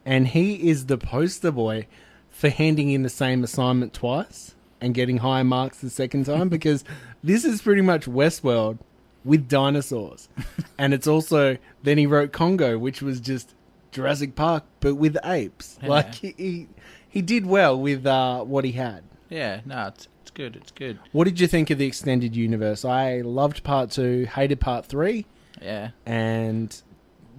S11: and he is the poster boy for handing in the same assignment twice and getting higher marks the second time, because this is pretty much Westworld with dinosaurs. And it's also, then he wrote Congo, which was just Jurassic Park but with apes.
S12: Yeah.
S11: Like he did well with what he had.
S12: Yeah, no, it's good. It's good.
S11: What did you think of the extended universe? I loved part 2, hated part 3.
S12: Yeah.
S11: And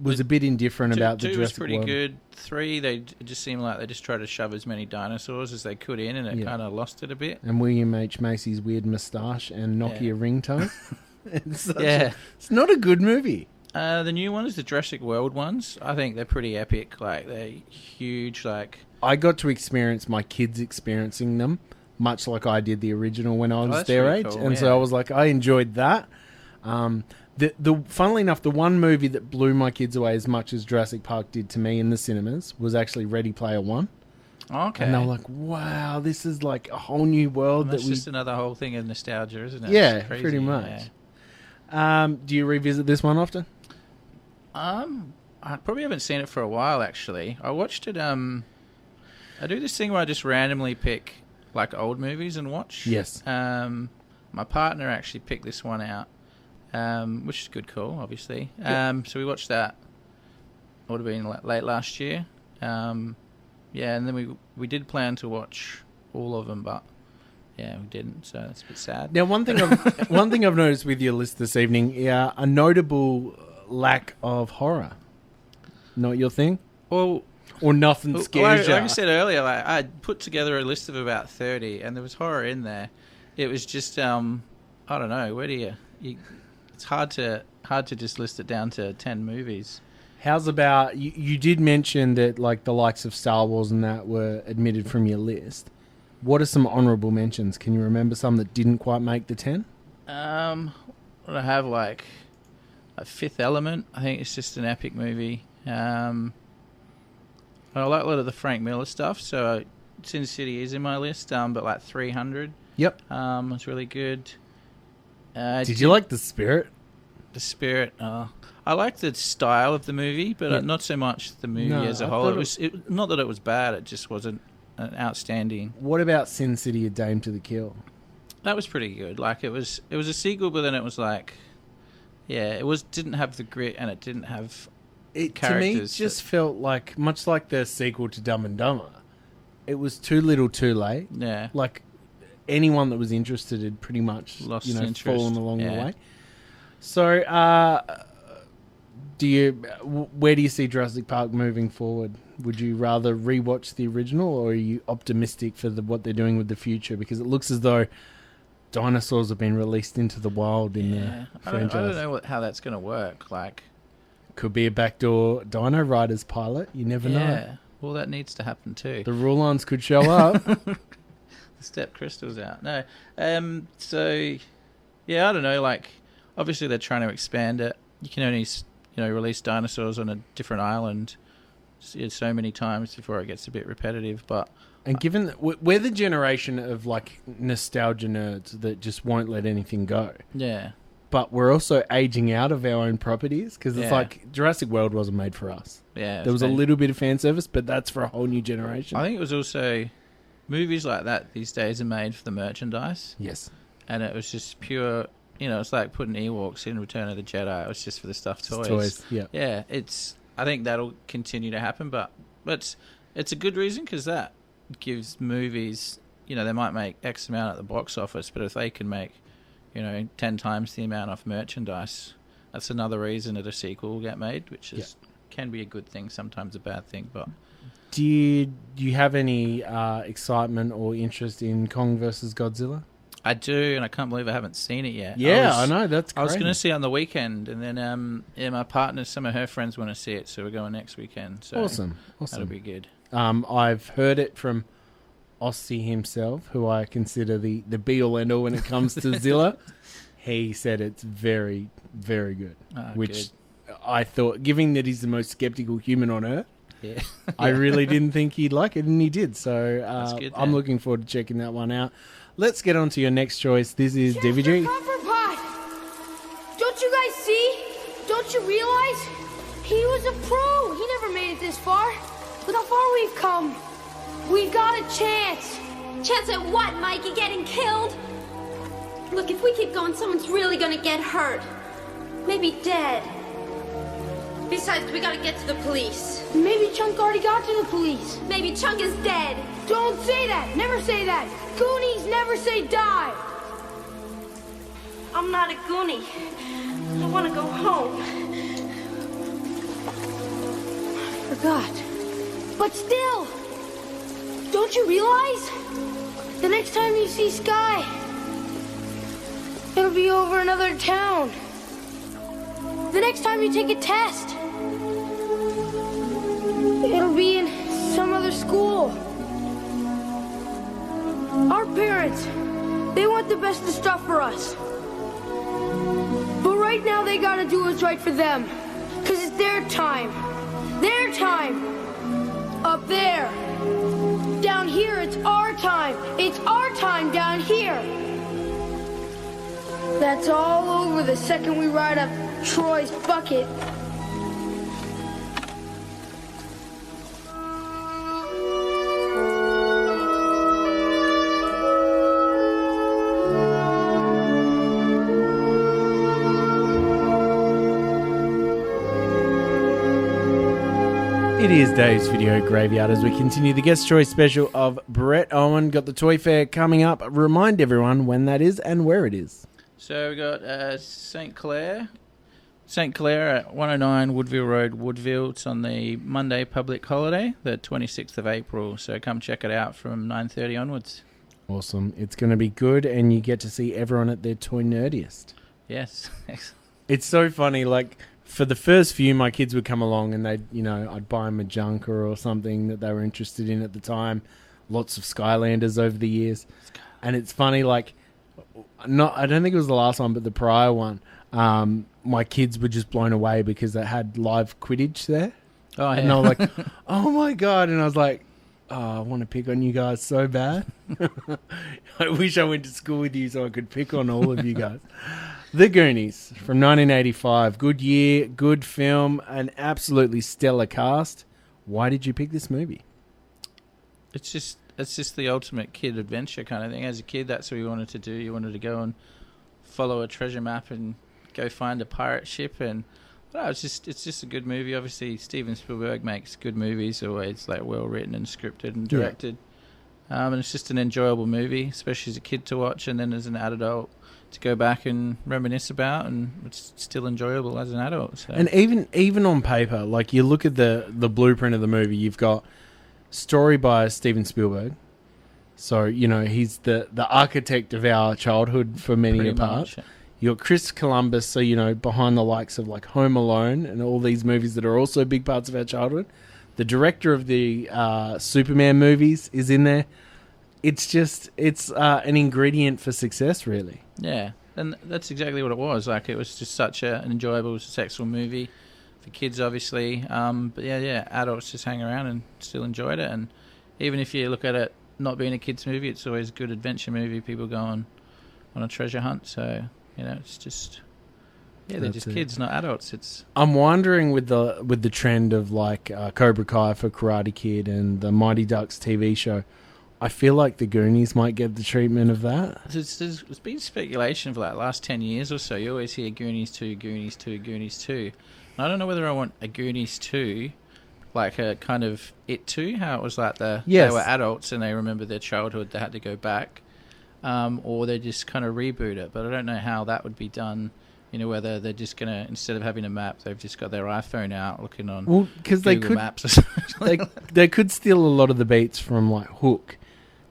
S11: was a bit indifferent about the Jurassic
S12: World. 2 was pretty
S11: World.
S12: good. 3, it just seemed like they just tried to shove as many dinosaurs as they could in, and it kind of lost it a bit.
S11: And William H. Macy's weird moustache and Nokia ringtone. It's not a good movie.
S12: The new ones, the Jurassic World ones, I think they're pretty epic. Like, they're huge. Like,
S11: I got to experience my kids experiencing them, much like I did the original when I was their age.
S12: Cool,
S11: and so I was like, I enjoyed that. Funnily enough, the one movie that blew my kids away as much as Jurassic Park did to me in the cinemas was actually Ready Player One.
S12: Okay.
S11: And they were like, wow, this is like a whole new world.
S12: That's just another whole thing of nostalgia, isn't it?
S11: Yeah,
S12: it's crazy,
S11: pretty much. Yeah. Do you revisit this one often?
S12: I probably haven't seen it for a while, actually. I watched it, I do this thing where I just randomly pick, like, old movies and watch.
S11: Yes.
S12: My partner actually picked this one out. Which is a good call, obviously. So we watched that. It would have been late last year. And then we did plan to watch all of them, but we didn't. So that's a bit sad.
S11: Now, one thing I've noticed with your list this evening, a notable lack of horror. Not your thing?
S12: Well,
S11: or nothing scares you.
S12: Like I said earlier, like, I put together a list of about 30, and there was horror in there. It was just I don't know. Where do you it's hard to just list it down to 10 movies.
S11: How's about you did mention that, like, the likes of Star Wars and that were admitted from your list. What are some honorable mentions? Can you remember some that didn't quite make the 10?
S12: I have like a Fifth Element. I think it's just an epic movie. I like a lot of the Frank Miller stuff, so Sin City is in my list, but like 300.
S11: Yep.
S12: It's really good.
S11: Did you like The Spirit?
S12: The Spirit. I like the style of the movie, but not so much the movie as a whole. Not that it was bad. It just wasn't an outstanding.
S11: What about Sin City: A Dame to the Kill?
S12: That was pretty good. Like, it was a sequel, but then it was like, yeah, didn't have the grit, and it didn't have characters.
S11: To me, it just felt like, much like the sequel to Dumb and Dumber, it was too little too late.
S12: Yeah.
S11: Like, anyone that was interested had pretty much
S12: lost interest.
S11: fallen along the way. So, where do you see Jurassic Park moving forward? Would you rather rewatch the original, or are you optimistic for what they're doing with the future? Because it looks as though dinosaurs have been released into the wild in the franchise.
S12: I don't know how that's going to work. Like,
S11: could be a backdoor Dino Riders pilot. You never know.
S12: Yeah, well, that needs to happen too.
S11: The Rulons could show up.
S12: The Step Crystal's out. No, so yeah, I don't know. Like, obviously they're trying to expand it. You can only release dinosaurs on a different island so many times before it gets a bit repetitive.
S11: And given that we're the generation of like nostalgia nerds that just won't let anything go.
S12: Yeah.
S11: But we're also aging out of our own properties, because it's like Jurassic World wasn't made for us.
S12: Yeah.
S11: There was a little bit of fan service, but that's for a whole new generation.
S12: I think it was also movies like that these days are made for the merchandise.
S11: Yes.
S12: And it was just pure, it's like putting Ewoks in Return of the Jedi. It was just for the stuffed toys.
S11: Toys, yeah.
S12: Yeah, I think that'll continue to happen, but it's a good reason, because that gives movies, they might make X amount at the box office, but if they can make, 10 times the amount off merchandise, that's another reason that a sequel will get made, which can be a good thing, sometimes a bad thing. But
S11: do you have any excitement or interest in Kong vs. Godzilla?
S12: I do, and I can't believe I haven't seen it yet.
S11: Yeah, I know, that's
S12: I was
S11: crazy.
S12: going to see it on the weekend, and then my partner, some of her friends want to see it, so we're going next weekend. So
S11: Awesome.
S12: That'll be good.
S11: I've heard it from Aussie himself, who I consider the be-all end-all when it comes to Zilla. He said it's very, very good, which
S12: good.
S11: I thought, given that he's the most skeptical human on Earth,
S12: yeah.
S11: I really didn't think he'd like it, and he did. So
S12: good,
S11: I'm looking forward to checking that one out. Let's get on to your next choice. This is DVG.
S16: Don't you guys see? Don't you realize? He was a pro. He never made it this far. Look how far we've come. We've got a chance.
S13: Chance at what, Mikey? Getting killed? Look, if we keep going, someone's really gonna get hurt. Maybe dead. Besides, we gotta get to the police.
S16: Maybe Chunk already got to the police.
S13: Maybe Chunk is dead.
S16: Don't say that. Never say that. Goonies never say die.
S13: I'm not a Goonie. I want to go home.
S16: I forgot. But still, don't you realize? The next time you see Sky, it'll be over another town. The next time you take a test, it'll be in some other school. Our parents, they want the best of stuff for us. But right now they gotta do what's right for them. 'Cause it's their time. Their time. Up there. Down here, it's our time. It's our time down here. That's all over the second we ride up Troy's bucket.
S11: It is Dave's Video Graveyard as we continue the guest choice special of Brett Owen. Got the Toy Fair coming up. Remind everyone when that is and where it is.
S12: So we got St. Clair at 109 Woodville Road, Woodville. It's on the Monday public holiday, the 26th of April. So come check it out from 9:30 onwards.
S11: Awesome. It's going to be good, and you get to see everyone at their toy nerdiest.
S12: Yes.
S11: It's so funny, like, for the first few, my kids would come along and I'd buy them a Junker or something that they were interested in at the time. Lots of Skylanders over the years. And it's funny, like, I don't think it was the last one, but the prior one, my kids were just blown away because they had live Quidditch there.
S12: Oh, yeah.
S11: And they were like, oh my God. And I was like, oh, I want to pick on you guys so bad. I wish I went to school with you so I could pick on all of you guys. The Goonies from 1985. Good year, good film, an absolutely stellar cast. Why did you pick this movie?
S12: It's just, it's just the ultimate kid adventure kind of thing. As a kid, that's what you wanted to do. You wanted to go and follow a treasure map and go find a pirate ship, and it's just a good movie. Obviously, Steven Spielberg makes good movies, always like well written and scripted and directed. And it's just an enjoyable movie, especially as a kid to watch, and then as an adult to go back and reminisce about, and it's still enjoyable as an adult. So.
S11: And even on paper, like you look at the blueprint of the movie, you've got story by Steven Spielberg. So, you know, he's the architect of our childhood for many a part. You're Chris Columbus, so, you know, behind the likes of like Home Alone and all these movies that are also big parts of our childhood. The director of the Superman movies is in there. It's an ingredient for success, really.
S12: Yeah, and that's exactly what it was. Like, it was just such an enjoyable, successful movie for kids, obviously. But yeah, adults just hang around and still enjoyed it. And even if you look at it not being a kids' movie, it's always a good adventure movie. People go on a treasure hunt, so you know, it's just they're just kids, not adults.
S11: I'm wondering with the trend of like Cobra Kai for Karate Kid and the Mighty Ducks TV show. I feel like the Goonies might get the treatment of that.
S12: There's been speculation for like the last 10 years or so. You always hear Goonies 2, Goonies 2, Goonies 2. And I don't know whether I want a Goonies 2, like a kind of It 2, how it was like they were adults and they remember their childhood, they had to go back, or they just kind of reboot it. But I don't know how that would be done. You know, whether they're just going to, instead of having a map, they've just got their iPhone out looking on Google Maps or something.
S11: They could steal a lot of the beats from like Hook.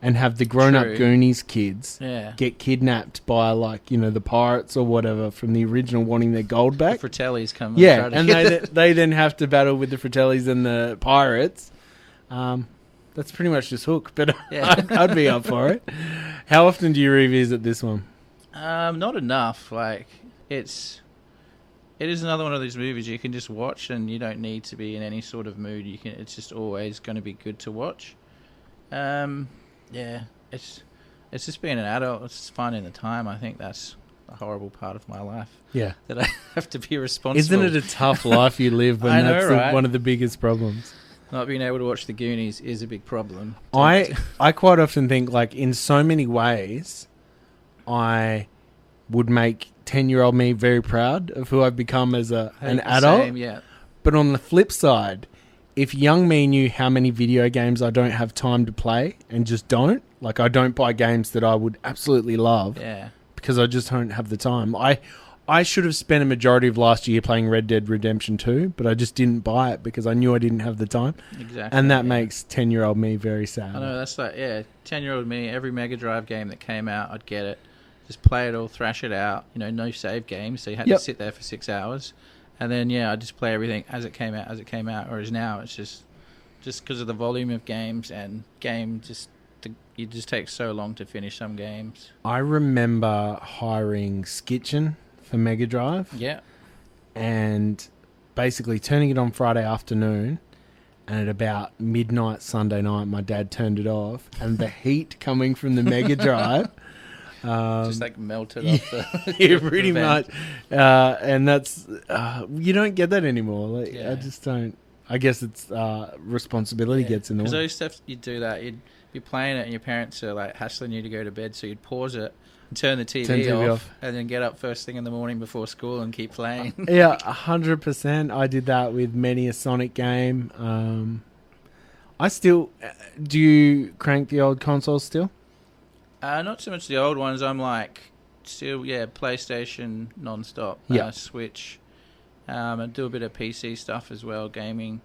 S11: And have the grown-up Goonies kids get kidnapped by, like, you know, the pirates or whatever from the original wanting their gold back.
S12: The Fratellis come
S11: and they then have to battle with the Fratellis and the pirates. That's pretty much just Hook, but I'd be up for it. How often do you revisit this one?
S12: Not enough. Like, it is another one of these movies you can just watch and you don't need to be in any sort of mood. It's just always going to be good to watch. Yeah, it's just being an adult. It's finding the time. I think that's a horrible part of my life.
S11: Yeah,
S12: that I have to be responsible.
S11: Isn't it a tough life you live when that's one of the biggest problems?
S12: Not being able to watch the Goonies is a big problem.
S11: I quite often think, like, in so many ways, I would make 10-year-old me very proud of who I've become as an adult.
S12: Same, yeah.
S11: But on the flip side, if young me knew how many video games I don't have time to play and just don't, like I don't buy games that I would absolutely love because I just don't have the time. I should have spent a majority of last year playing Red Dead Redemption 2, but I just didn't buy it because I knew I didn't have the time.
S12: Exactly.
S11: And that makes 10-year-old me very sad.
S12: I know, that's like, 10-year-old me, every Mega Drive game that came out, I'd get it. Just play it all, thrash it out. You know, no save games, so you had to sit there for 6 hours. And then, I just play everything as it came out. Whereas now, it's just because of the volume of games and it just takes so long to finish some games.
S11: I remember hiring Skitchen for Mega Drive.
S12: Yeah.
S11: And basically turning it on Friday afternoon. And at about midnight Sunday night, my dad turned it off. And the heat coming from the Mega Drive...
S12: just like melted off the
S11: yeah, pretty much. And that's you don't get that anymore. Like, I just don't. I guess it's responsibility gets in the way.
S12: Because those stuff you'd do that, you'd be playing it and your parents are like hassling you to go to bed, so you'd pause it and turn the TV off and then get up first thing in the morning before school and keep playing.
S11: Yeah, 100%. I did that with many a Sonic game. I still do. You crank the old consoles still?
S12: Not so much the old ones. I'm like still, PlayStation non-stop. Switch. I do a bit of PC stuff as well, gaming.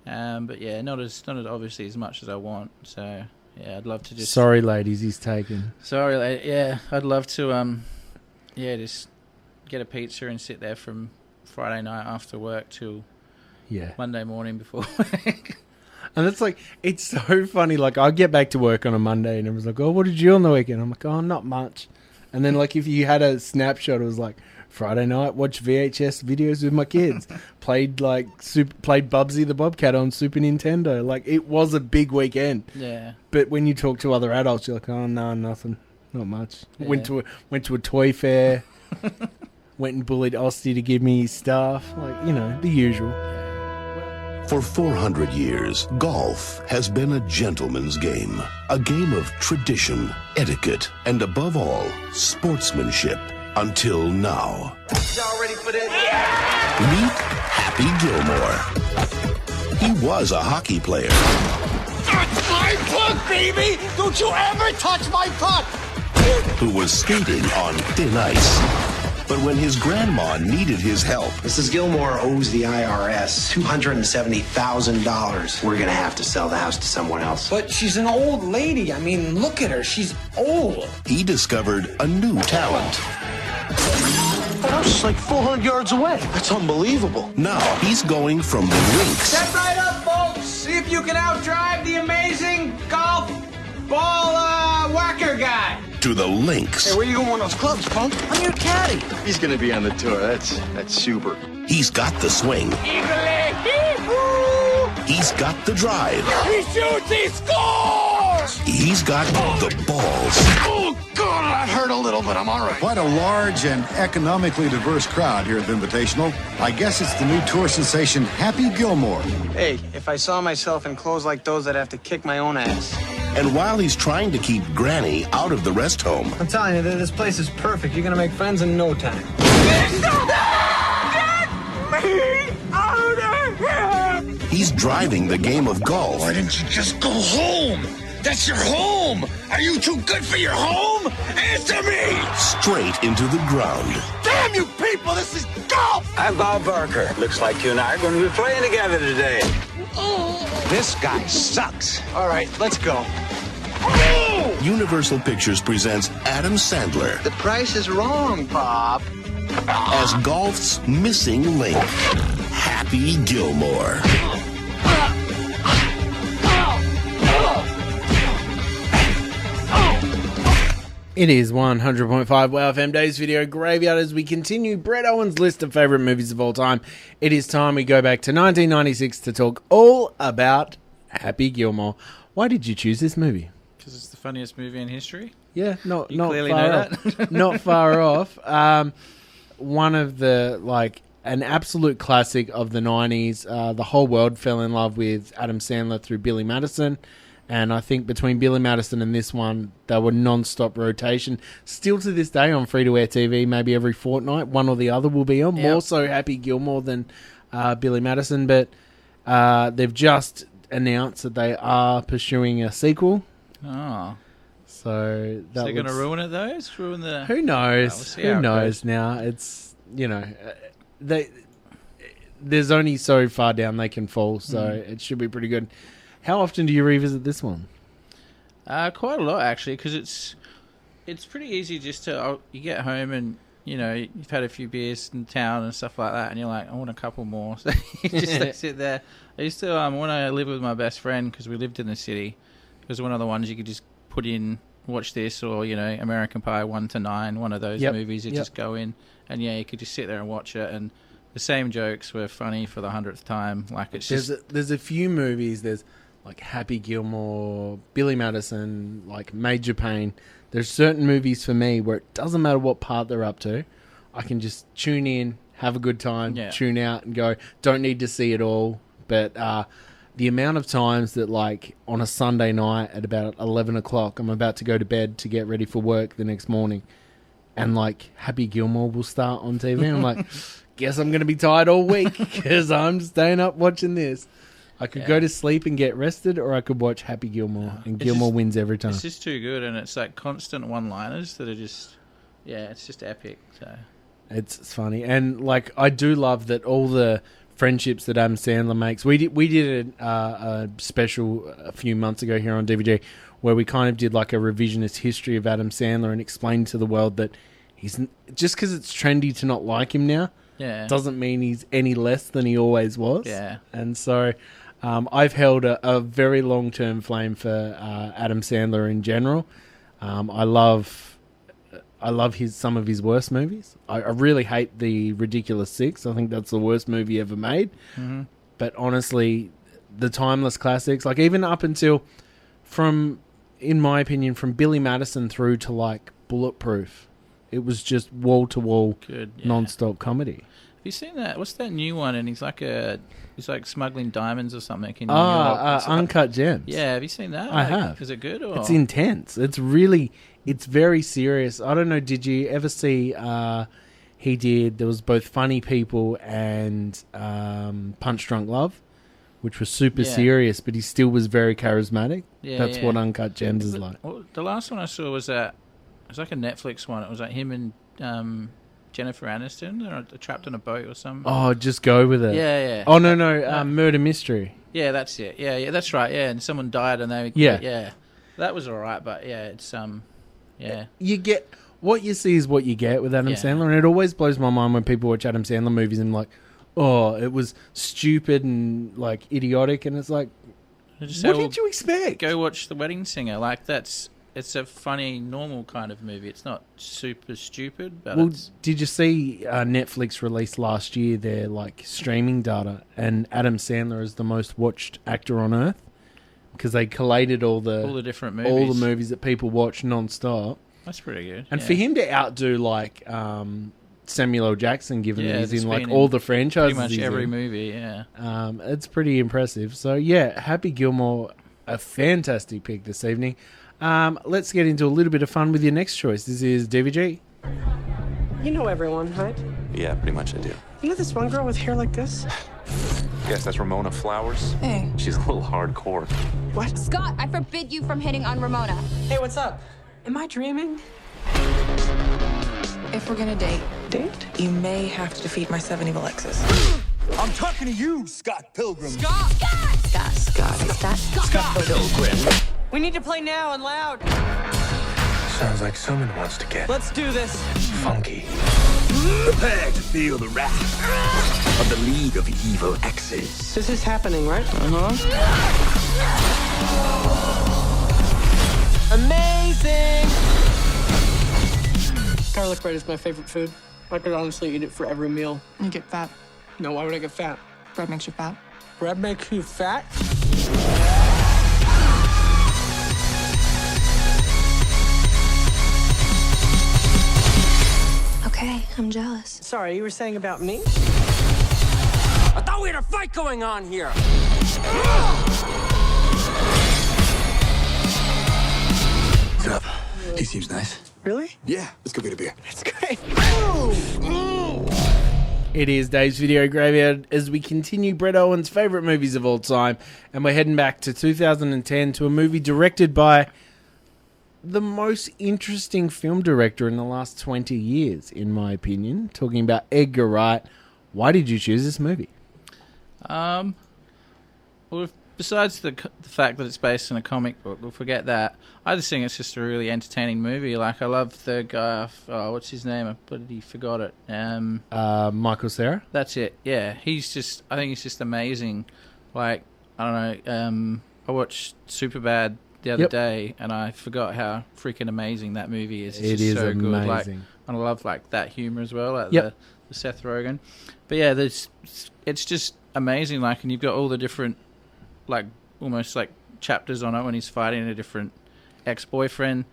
S12: But not as obviously as much as I want. So I'd love to just.
S11: Sorry, ladies, he's taken.
S12: Sorry, I'd love to just get a pizza and sit there from Friday night after work till Monday morning before work.
S11: And it's like, it's so funny. Like, I get back to work on a Monday and everyone's like, oh, what did you do on the weekend? I'm like, oh, not much. And then, like, if you had a snapshot, it was like, Friday night, watch VHS videos with my kids. Played Bubsy the Bobcat on Super Nintendo. Like, it was a big weekend.
S12: Yeah.
S11: But when you talk to other adults, you're like, oh, no, nothing. Not much. Yeah. Went to a toy fair. Went and bullied Osty to give me stuff. Like, you know, the usual.
S2: For 400 years, golf has been a gentleman's game. A game of tradition, etiquette, and above all, sportsmanship. Until now.
S4: Y'all ready for this?
S2: Meet Happy Gilmore. He was a hockey player.
S4: Touch my puck, baby! Don't you ever touch my puck!
S2: Who was skating on thin ice. But when his grandma needed his help...
S7: Mrs. Gilmore owes the IRS $270,000. We're going to have to sell the house to someone else.
S20: But she's an old lady. I mean, look at her. She's old.
S2: He discovered a new talent.
S4: The house is like 400 yards away. That's unbelievable.
S2: Now he's going from the rinks...
S20: Step right up, folks. See if you can outdrive the amazing golf ball whacker guy.
S2: to the links.
S4: Hey, where you going with those clubs, punk? I'm your caddy.
S8: He's gonna be on the tour. That's super.
S2: He's got the swing. He's got the drive.
S4: He shoots, he scores!
S2: He's got the balls.
S4: Oh, God, that hurt a little, but I'm all right.
S21: Quite a large and economically diverse crowd here at the Invitational. I guess it's the new tour sensation, Happy Gilmore.
S10: Hey, if I saw myself in clothes like those, I'd have to kick my own ass.
S2: And while he's trying to keep Granny out of the rest home,
S10: I'm telling you, this place is perfect. You're gonna make friends in no time.
S4: Get me out of here!
S2: he's driving the game of golf.
S4: Why didn't you just go home? That's your home! Are you too good for your home? Answer me!
S2: Straight into the ground.
S4: Damn you people, this is golf!
S22: I'm Bob Barker. Looks like you and I are going to be playing together today.
S15: This guy sucks. All right, let's go.
S2: Universal Pictures presents Adam Sandler
S10: The price is wrong, Bob.
S2: as golf's missing link, Happy Gilmore.
S11: It is 100.5 Wow FM Days Video Graveyard as we continue Brett Owen's list of favourite movies of all time. It is time we go back to 1996 to talk all about Happy Gilmore. Why did you choose this movie?
S12: Because it's the funniest movie in history.
S11: Yeah, not
S12: clearly
S11: far
S12: know
S11: off.
S12: that.
S11: Not far off. One of the, an absolute classic of the 90s. The whole world fell in love with Adam Sandler through Billy Madison. And I think between Billy Madison and this one, they were non-stop rotation. Still to this day on free-to-air TV, maybe every fortnight, one or the other will be on. Yep. More so Happy Gilmore than Billy Madison. But they've just announced that they are pursuing a sequel.
S12: Oh.
S11: So
S12: they're going to ruin it, though? Ruin the...
S11: Who knows? Who knows now? It's, there's only so far down they can fall, so it should be pretty good. How often do you revisit this one?
S12: Quite a lot, actually, because it's pretty easy just to... you get home and, you've had a few beers in town and stuff like that, and you're like, I want a couple more. So you just sit there. I used to, when I lived with my best friend, because we lived in the city, it was one of the ones you could just put in, watch this, or, American Pie 1 to 9, one of those movies. You just go in, and, you could just sit there and watch it, and the same jokes were funny for the 100th time.
S11: There's a few movies, there's... Happy Gilmore, Billy Madison, Major Payne. There's certain movies for me where it doesn't matter what part they're up to. I can just tune in, have a good time, tune out and go. Don't need to see it all. But the amount of times that on a Sunday night at about 11 o'clock, I'm about to go to bed to get ready for work the next morning. And Happy Gilmore will start on TV. And I'm like, guess I'm going to be tired all week because I'm staying up watching this. I could go to sleep and get rested, or I could watch Happy Gilmore, and Gilmore wins every time.
S12: It's just too good, and it's constant one-liners that are just, it's just epic. So
S11: it's funny, and I do love that all the friendships that Adam Sandler makes. We did a special a few months ago here on DVD where we kind of did a revisionist history of Adam Sandler and explained to the world that he's just because it's trendy to not like him now, doesn't mean he's any less than he always was. Yeah, and so. I've held a very long-term flame for Adam Sandler in general. I love some of his worst movies. I really hate The Ridiculous Six. I think that's the worst movie ever made. Mm-hmm. But honestly, the timeless classics, even up until in my opinion, from Billy Madison through to Bulletproof, it was just wall-to-wall non-stop comedy.
S12: you seen that? What's that new one? And he's like smuggling diamonds or something in New York.
S11: Uncut Gems.
S12: Yeah, have you seen that?
S11: I have.
S12: Is it good? Or?
S11: It's intense. It's very serious. I don't know, did you ever see there was both Funny People and Punch Drunk Love, which was super serious, but he still was very charismatic.
S12: Yeah,
S11: That's what Uncut Gems is like.
S12: Well, the last one I saw was it was like a Netflix one. It was like him and Jennifer Aniston. They're trapped on a boat or something.
S11: Oh, just go with it.
S12: Yeah.
S11: Oh, no, Murder Mystery.
S12: Yeah, that's it. Yeah, that's right. Yeah, and someone died and they... Yeah. That was all right, but yeah, it's... Yeah.
S11: You get... What you see is what you get with Adam Sandler, and it always blows my mind when people watch Adam Sandler movies and like, oh, it was stupid and like idiotic, and it's like, what did you expect?
S12: Go watch The Wedding Singer. Like it's a funny, normal kind of movie. It's not super stupid, but
S11: did you see Netflix released last year their like streaming data, and Adam Sandler is the most watched actor on earth because they collated all the
S12: different movies,
S11: all the movies that people watch non-stop.
S12: That's pretty good.
S11: And for him to outdo like Samuel L. Jackson, given that he's in like all the franchises,
S12: pretty much every movie,
S11: it's pretty impressive. So yeah, Happy Gilmore, a fantastic pick this evening. Let's get into a little bit of fun with your next choice. This is DVG.
S3: You know everyone, right?
S8: Yeah, pretty much I do.
S3: You know this one girl with hair like this?
S8: Yes, that's Ramona Flowers.
S18: Hey.
S8: She's a little hardcore.
S3: What?
S18: Scott, I forbid you from hitting on Ramona.
S3: Hey, what's up? Am I dreaming?
S9: If we're gonna date, you may have to defeat my 7 evil exes.
S4: I'm talking to you, Scott Pilgrim.
S3: Scott!
S9: Scott
S3: Pilgrim. We need to play now and loud.
S8: Sounds like someone wants to get
S3: Let's do this.
S8: funky.
S4: Prepare to feel the wrath of the League of Evil Exes.
S3: This is happening, right? Amazing! Garlic bread is my favorite food. I could honestly eat it for every meal.
S9: You get fat.
S3: No, why would I get fat?
S9: Bread makes you fat.
S3: Bread makes you fat?
S18: Okay, I'm jealous.
S3: Sorry, you were saying about me?
S4: I thought we had a fight going on here. What's up? He seems nice.
S3: Really?
S4: Yeah, let's go get a beer.
S3: That's great.
S11: It is Dave's Video Graveyard as we continue Brett Owen's favourite movies of all time, and we're heading back to 2010 to a movie directed by the most interesting film director in the last 20 years, in my opinion. Talking about Edgar Wright. Why did you choose this movie?
S12: Well, besides the fact that it's based on a comic book, we'll forget that. I just think it's just a really entertaining movie. Like, I love the guy, what's his name? I bloody forgot it.
S11: Michael Cera?
S12: That's it, yeah. I think he's just amazing. Like, I don't know, I watched Superbad the other day, and I forgot how freaking amazing that movie is. It's just so good. Like, and I love like that humor as well, like the Seth Rogen. But yeah, it's just amazing. Like, and you've got all the different, like almost like chapters on it when he's fighting a different ex-boyfriend,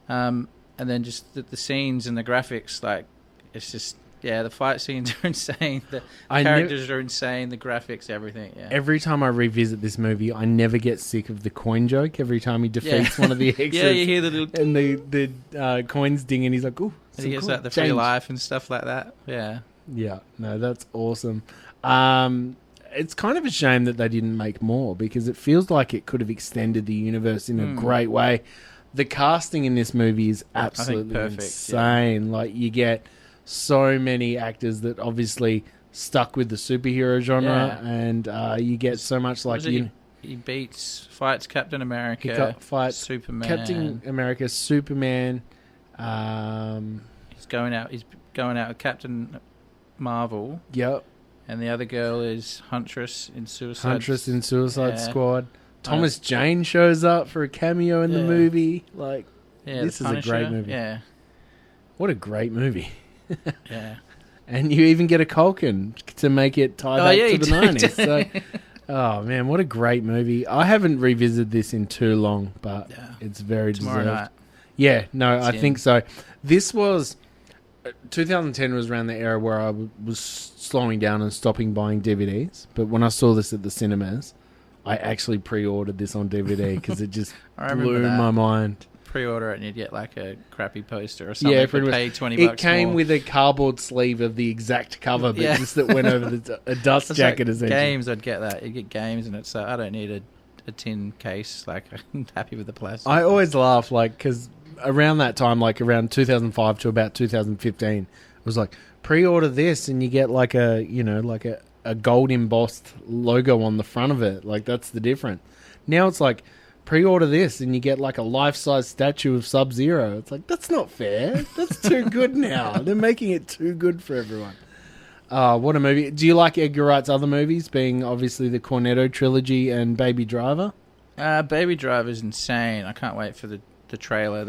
S12: and then just the scenes and the graphics. Like, it's just the fight scenes are insane. The characters are insane. The graphics, everything. Yeah.
S11: Every time I revisit this movie, I never get sick of the coin joke. Every time he defeats one of the exes,
S12: you hear the little
S11: and the coins ding, and he's like, "Ooh!"
S12: And he gets like the free life and stuff like that. Yeah.
S11: No, that's awesome. It's kind of a shame that they didn't make more because it feels like it could have extended the universe in a great way. The casting in this movie is absolutely insane. Yeah. Like, you get so many actors that obviously stuck with the superhero genre, and you get so much like
S12: he fights Captain America,
S11: fights
S12: Superman,
S11: Captain America, Superman.
S12: He's going out with Captain Marvel.
S11: Yep.
S12: And the other girl is Huntress in Suicide
S11: Squad. Thomas Jane shows up for a cameo in the movie. Like, this is a great movie.
S12: Yeah.
S11: What a great movie.
S12: Yeah.
S11: And you even get a Culkin to make it tie back to the 90s. So, oh, man, what a great movie. I haven't revisited this in too long, but it's very
S12: Tomorrow
S11: deserved.
S12: night.
S11: Yeah, no, I think so. This was 2010 was around the era where I was slowing down and stopping buying DVDs. But when I saw this at the cinemas, I actually pre-ordered this on DVD because it just blew my mind.
S12: Pre-order it and you'd get like a crappy poster or something. Yeah, pay $20
S11: It came
S12: more.
S11: with a cardboard sleeve of the exact cover, but just that went over a dust jacket.
S12: Like
S11: essentially.
S12: Games, I'd get that. You'd get games, and it's I don't need a tin case. Like I'm happy with the plastic.
S11: I always laugh because around that time, like around 2005 to about 2015, it was like pre-order this and you get like a gold embossed logo on the front of it. Like that's the difference. Now it's like pre-order this and you get like a life-size statue of Sub-Zero. It's like that's not fair. That's too good now. They're making it too good for everyone. What a movie. Do you like Edgar Wright's other movies, being obviously the Cornetto trilogy and Baby Driver?
S12: Baby Driver's insane. I can't wait for the trailer.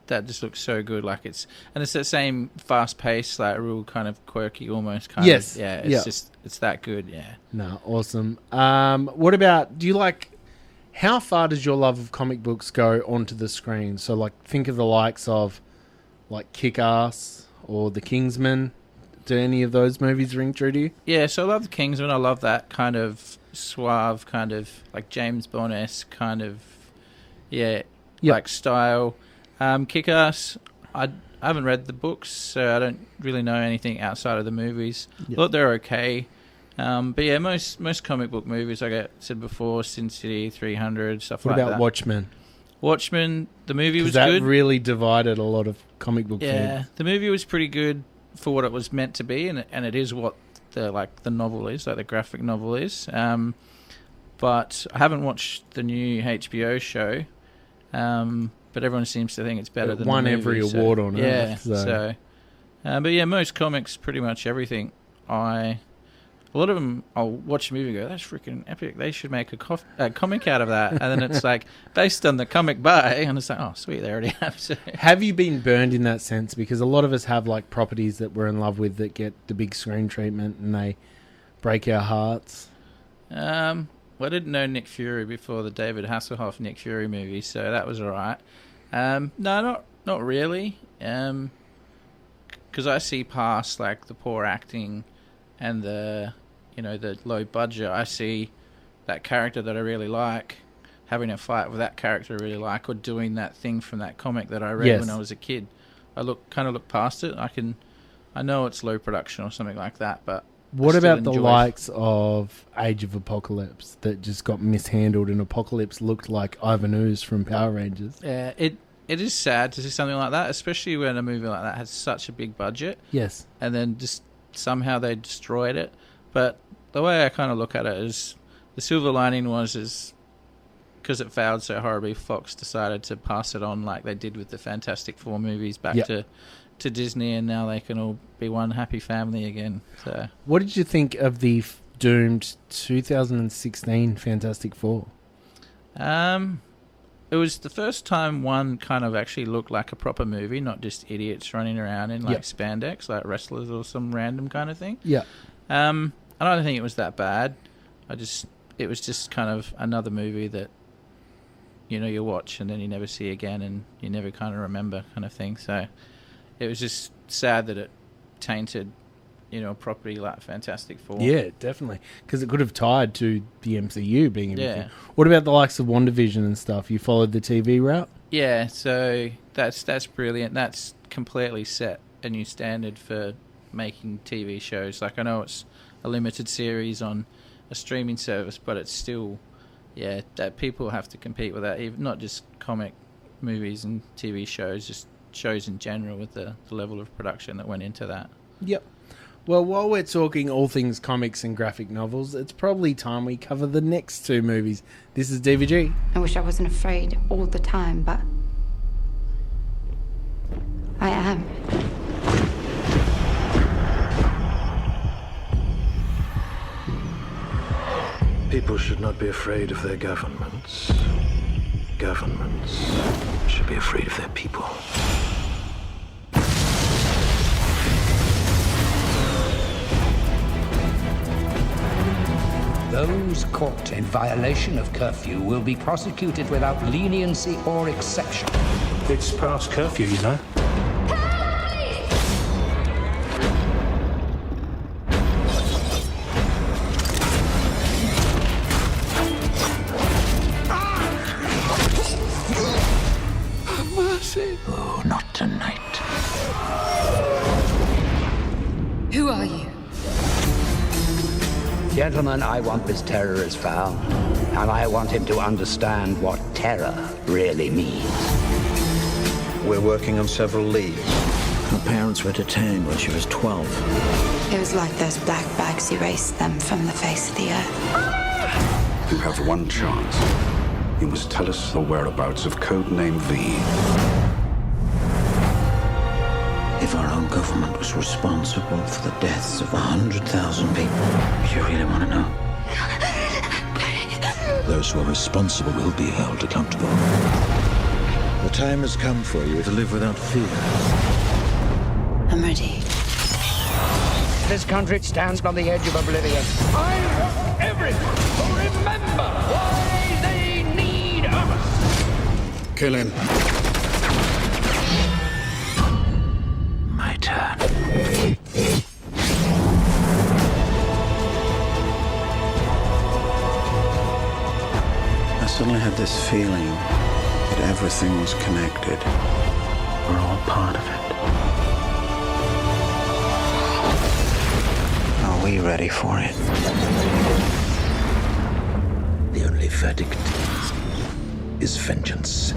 S12: That just looks so good. Like it's that same fast pace, like real kind of quirky almost kind of. Yeah, it's that good, yeah. No,
S11: awesome. What about, do you like, how far does your love of comic books go onto the screen? So like think of the likes of like Kick-Ass or The Kingsman. Do any of those movies ring true to you?
S12: Yeah, so I love The Kingsman. I love that kind of suave, kind of like James Bond-esque kind of, like style. Kick-Ass, I haven't read the books, so I don't really know anything outside of the movies. I thought they're okay. But yeah, most comic book movies, like I said before, Sin City, 300, stuff like that. What about
S11: Watchmen?
S12: Watchmen, the movie was good.
S11: That really divided a lot of comic book fans.
S12: Yeah, the movie was pretty good for what it was meant to be, and it is what the novel is, like the graphic novel is. But I haven't watched the new HBO show. But everyone seems to think it's better than
S11: won
S12: the movie,
S11: every award on it.
S12: Yeah, but yeah, most comics, pretty much everything. A lot of them, I'll watch a movie and go, that's freaking epic. They should make a comic out of that. And then it's like, based on the comic by, and it's like, oh, sweet, they already have. So.
S11: Have you been burned in that sense? Because a lot of us have like properties that we're in love with that get the big screen treatment and they break our hearts.
S12: Well, I didn't know Nick Fury before the David Hasselhoff Nick Fury movie, so that was all right. No, not really. Because I see past like the poor acting and the low budget. I see that character that I really like having a fight with that character I really like, or doing that thing from that comic that I read when I was a kid. I look past it. I know it's low production or something like that, but.
S11: What about the likes of Age of Apocalypse that just got mishandled, and Apocalypse looked like Ivan Ooze from Power Rangers?
S12: Yeah, it is sad to see something like that, especially when a movie like that has such a big budget.
S11: Yes.
S12: And then just somehow they destroyed it. But the way I kind of look at it is the silver lining was because it failed so horribly, Fox decided to pass it on like they did with the Fantastic Four movies back to Disney, and now they can all be one happy family again. So,
S11: what did you think of the doomed 2016 Fantastic Four?
S12: It was the first time one kind of actually looked like a proper movie, not just idiots running around in like spandex, like wrestlers or some random kind of thing.
S11: Yeah.
S12: I don't think it was that bad. It was just kind of another movie that you watch and then you never see again, and you never kind of remember, kind of thing. So. It was just sad that it tainted, a property like Fantastic Four.
S11: Yeah, definitely. Because it could have tied to the MCU being everything. Yeah. What about the likes of WandaVision and stuff? You followed the TV route?
S12: Yeah, so that's brilliant. That's completely set a new standard for making TV shows. Like, I know it's a limited series on a streaming service, but it's still, that people have to compete with that. Even not just comic movies and TV shows, just shows in general with the level of production that went into that.
S11: Yep. Well, while we're talking all things comics and graphic novels, it's probably time we cover the next two movies. This is DVG.
S1: I wish I wasn't afraid all the time, but I am.
S6: People should not be afraid of their governments. Governments should be afraid of their people.
S23: Those caught in violation of curfew will be prosecuted without leniency or exception.
S15: It's past curfew, you know.
S23: see? Oh, not tonight.
S18: Who are you?
S23: Gentlemen, I want this terrorist found, and I want him to understand what terror really means.
S6: We're working on several leads.
S14: Her parents were detained when she was 12.
S1: It was like those black bags erased them from the face of the earth.
S17: You have one chance. You must tell us the whereabouts of Codename V.
S14: If our own government was responsible for the deaths of 100,000 people, you really want to know? Those who are responsible will be held accountable. The time has come for you to live without fear.
S1: I'm ready.
S23: This country stands on the edge of oblivion.
S4: I want everyone to remember why they need us.
S6: Kill him.
S14: My turn.
S17: I suddenly had this feeling that everything was connected. We're all part of it. Are we ready for it?
S14: The only verdict is vengeance.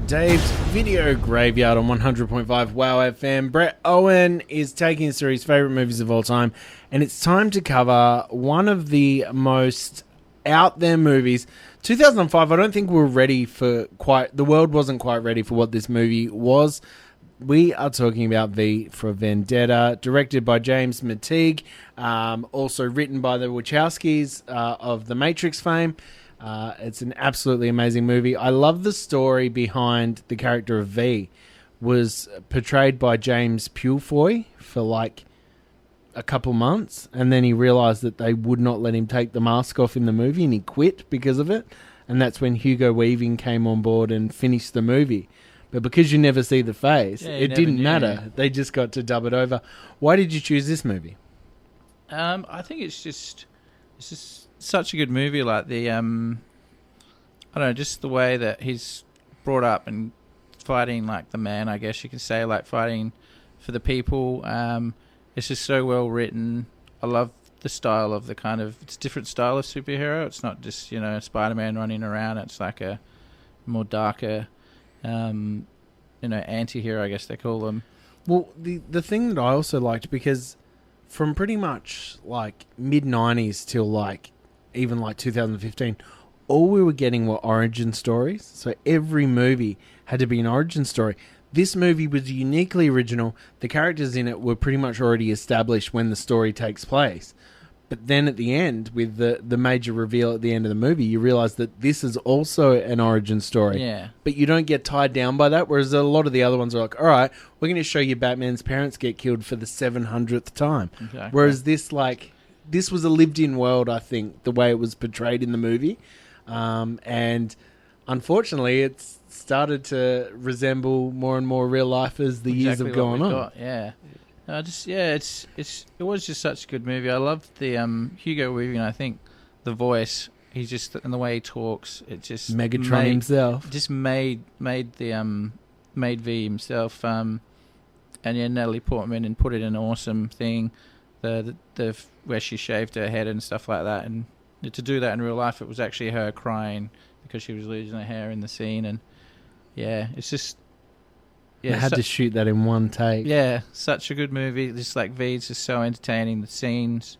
S11: Dave's Video Graveyard on 100.5 Wow FM. Brett Owen is taking us through his favourite movies of all time, and it's time to cover one of the most out there movies. 2005, I don't think we were ready for the world wasn't quite ready for what this movie was. We are talking about V for Vendetta, directed by James McTeague, also written by the Wachowskis of The Matrix fame. It's an absolutely amazing movie. I love the story behind the character of V. Was portrayed by James Purefoy for like a couple months, and then he realised that they would not let him take the mask off in the movie, and he quit because of it. And that's when Hugo Weaving came on board and finished the movie. But because you never see the face, it didn't matter. They just got to dub it over. Why did you choose this movie?
S12: I think it's just such a good movie. Like the I don't know, just the way that he's brought up and fighting like the man, I guess you could say, like fighting for the people. It's just so well written. I love the style of it's a different style of superhero. It's not just, Spider-Man running around. It's like a more darker, anti-hero, I guess they call them.
S11: Well, the thing that I also liked, because from pretty much like mid-90s till like even like 2015, all we were getting were origin stories. So every movie had to be an origin story. This movie was uniquely original. The characters in it were pretty much already established when the story takes place. But then at the end, with the major reveal at the end of the movie, you realise that this is also an origin story.
S12: Yeah.
S11: But you don't get tied down by that, whereas a lot of the other ones are like, all right, we're going to show you Batman's parents get killed for the 700th time.
S12: Exactly.
S11: Whereas this was a lived-in world, I think, the way it was portrayed in the movie. And unfortunately, it's started to resemble more and more real life as the years have gone on.
S12: Yeah. It was just such a good movie. I loved the Hugo Weaving. I think the voice, he's just, and the way he talks, it just
S11: Megatron himself.
S12: Just made V himself. And Natalie Portman and put it in an awesome thing. The where she shaved her head and stuff like that, and to do that in real life, it was actually her crying because she was losing her hair in the scene, and it's just.
S11: Yeah, they had to shoot that in one take.
S12: Yeah, such a good movie. Just like V's just so entertaining. The scenes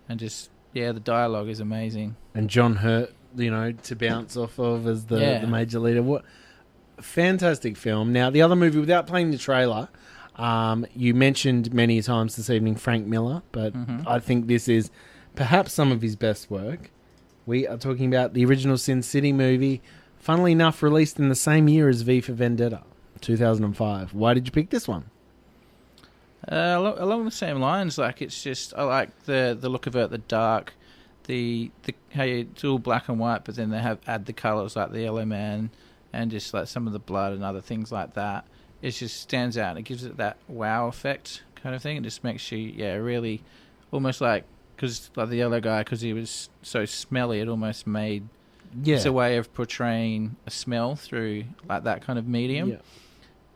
S12: and just, the dialogue is amazing.
S11: And John Hurt, to bounce off of as the major leader. What fantastic film. Now, the other movie, without playing the trailer, you mentioned many times this evening Frank Miller, but I think this is perhaps some of his best work. We are talking about the original Sin City movie, funnily enough, released in the same year as V for Vendetta. 2005. Why did you pick this one?
S12: Along the same lines, like it's just I like the look of it, the dark, the how it's all black and white, but then they add the colours like the Yellow Man and just like some of the blood and other things like that. It just stands out. It gives it that wow effect kind of thing. It just makes you really almost like, because like the yellow guy, because he was so smelly, it almost made It's a way of portraying a smell through like that kind of medium.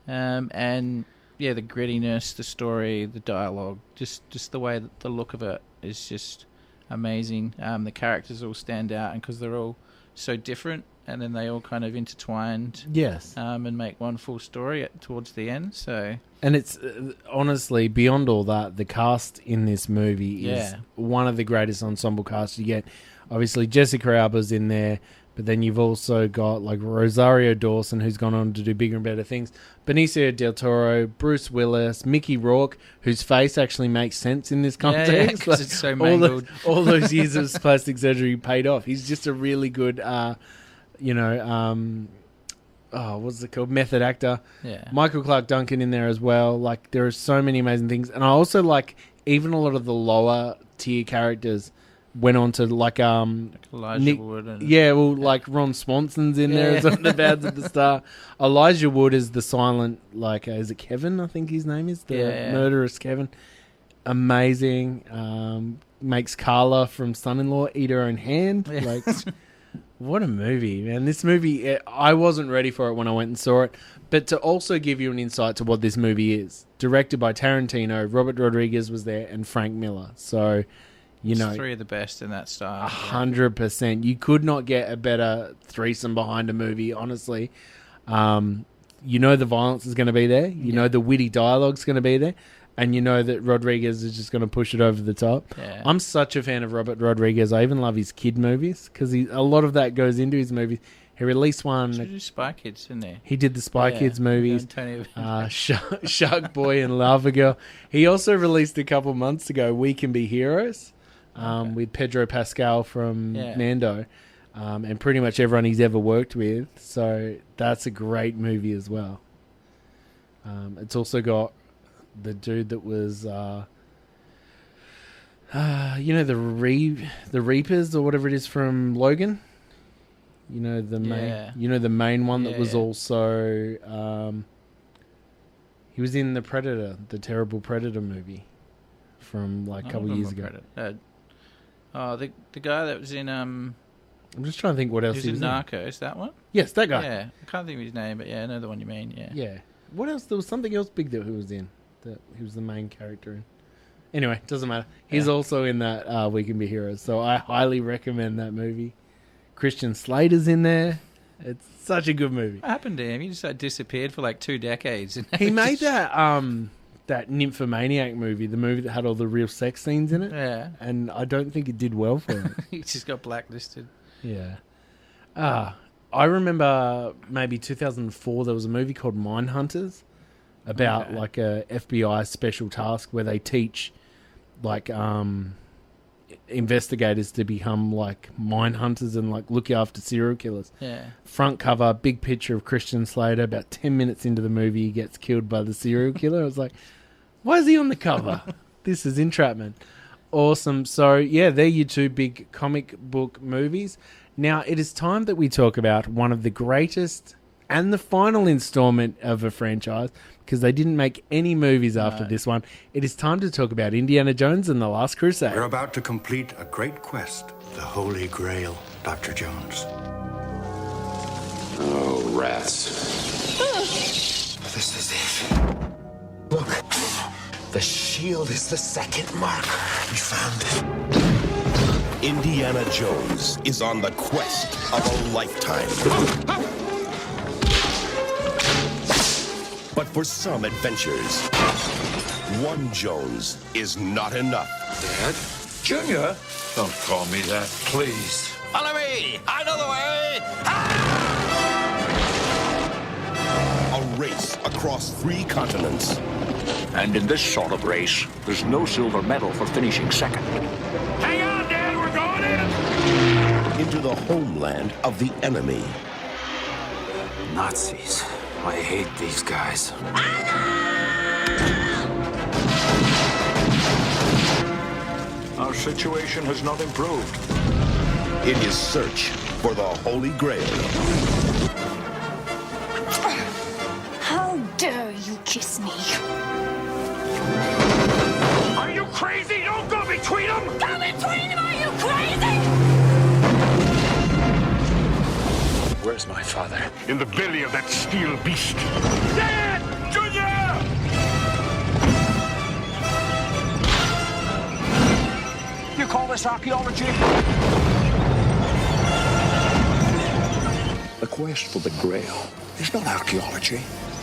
S12: And the grittiness, the story, the dialogue, just the way that the look of it is just amazing. The characters all stand out, and because they're all so different, and then they all kind of intertwined.
S11: Yes.
S12: And make one full story towards the end. So.
S11: And it's honestly, beyond all that, the cast in this movie is one of the greatest ensemble casts you get. Obviously, Jessica Alba's in there, but then you've also got like Rosario Dawson, who's gone on to do bigger and better things. Benicio del Toro, Bruce Willis, Mickey Rourke, whose face actually makes sense in this context.
S12: Like, it's so mangled.
S11: All those years of plastic surgery paid off. He's just a really good, what's it called? Method actor.
S12: Yeah.
S11: Michael Clark Duncan in there as well. Like, there are so many amazing things. And I also like even a lot of the lower tier characters went on to like
S12: Elijah Wood and
S11: like Ron Swanson's in there as one of the bads at the start. Elijah Wood is the silent, like is it Kevin? I think his name is the murderous Kevin. Amazing. Makes Carla from Son-in-Law eat her own hand. Like, what a movie, man! This movie, I wasn't ready for it when I went and saw it, but to also give you an insight to what this movie is, directed by Tarantino, Robert Rodriguez was there, and Frank Miller. So. You know,
S12: three of the best in that style.
S11: 100%. You could not get a better threesome behind a movie, honestly. You know the violence is going to be there. You know the witty dialogue's going to be there. And you know that Rodriguez is just going to push it over the top.
S12: Yeah.
S11: I'm such a fan of Robert Rodriguez. I even love his kid movies because a lot of that goes into his movies. He released one.
S12: He did Spy Kids, didn't he?
S11: He did the Spy Kids movies. Shark Boy and Lava Girl. He also released a couple months ago We Can Be Heroes. With Pedro Pascal from Mando, and pretty much everyone he's ever worked with. So that's a great movie as well. It's also got the dude that was, the Reapers or whatever it is from Logan. You know the main one that was also. He was in the Predator, the terrible Predator movie, from like a couple years ago.
S12: The guy that was in
S11: I'm just trying to think what else
S12: he was in. Narcos, that one?
S11: Yes, that guy.
S12: Yeah, I can't think of his name, but I know the one you mean.
S11: Yeah. What else? There was something else big that he was in. That he was the main character in. Anyway, doesn't matter. He's also in that We Can Be Heroes, so I highly recommend that movie. Christian Slater's in there. It's such a good movie.
S12: What happened to him? He just disappeared for like 2 decades.
S11: He made that Nymphomaniac movie, the movie that had all the real sex scenes in it.
S12: Yeah.
S11: And I don't think it did well for him.
S12: He just got blacklisted.
S11: Yeah. I remember maybe 2004 there was a movie called Mindhunters about like a FBI special task where they teach like investigators to become like mine hunters and like look after serial killers.
S12: Yeah.
S11: Front cover, big picture of Christian Slater. About 10 minutes into the movie, he gets killed by the serial killer. I was like, why is he on the cover? This is entrapment. Awesome. So yeah, they're your two big comic book movies. Now it is time that we talk about one of the greatest and the final installment of a franchise, because they didn't make any movies after this one. It is time to talk about Indiana Jones and the Last Crusade.
S5: We're about to complete a great quest, the Holy Grail, Dr. Jones.
S8: Oh, rats.
S14: This is it. Look, the shield is the second mark. We found it.
S2: Indiana Jones is on the quest of a lifetime. But for some adventures, one Jones is not enough.
S4: Dad? Junior? Don't call me that, please.
S22: Follow me! I know the way!
S2: A race across 3 continents.
S13: And in this sort of race, there's no silver medal for finishing second.
S4: Hang on, Dad, we're going in!
S2: Into the homeland of the enemy.
S14: Nazis. I hate these guys.
S13: Our situation has not improved.
S2: In his search for the Holy Grail.
S18: How dare you kiss me?
S4: Are you crazy? Don't go between them!
S18: Go between them, are you crazy?
S13: in the belly of that steel beast. Dad! Junior!
S4: You call this archaeology?
S13: The quest for the Grail is not archaeology.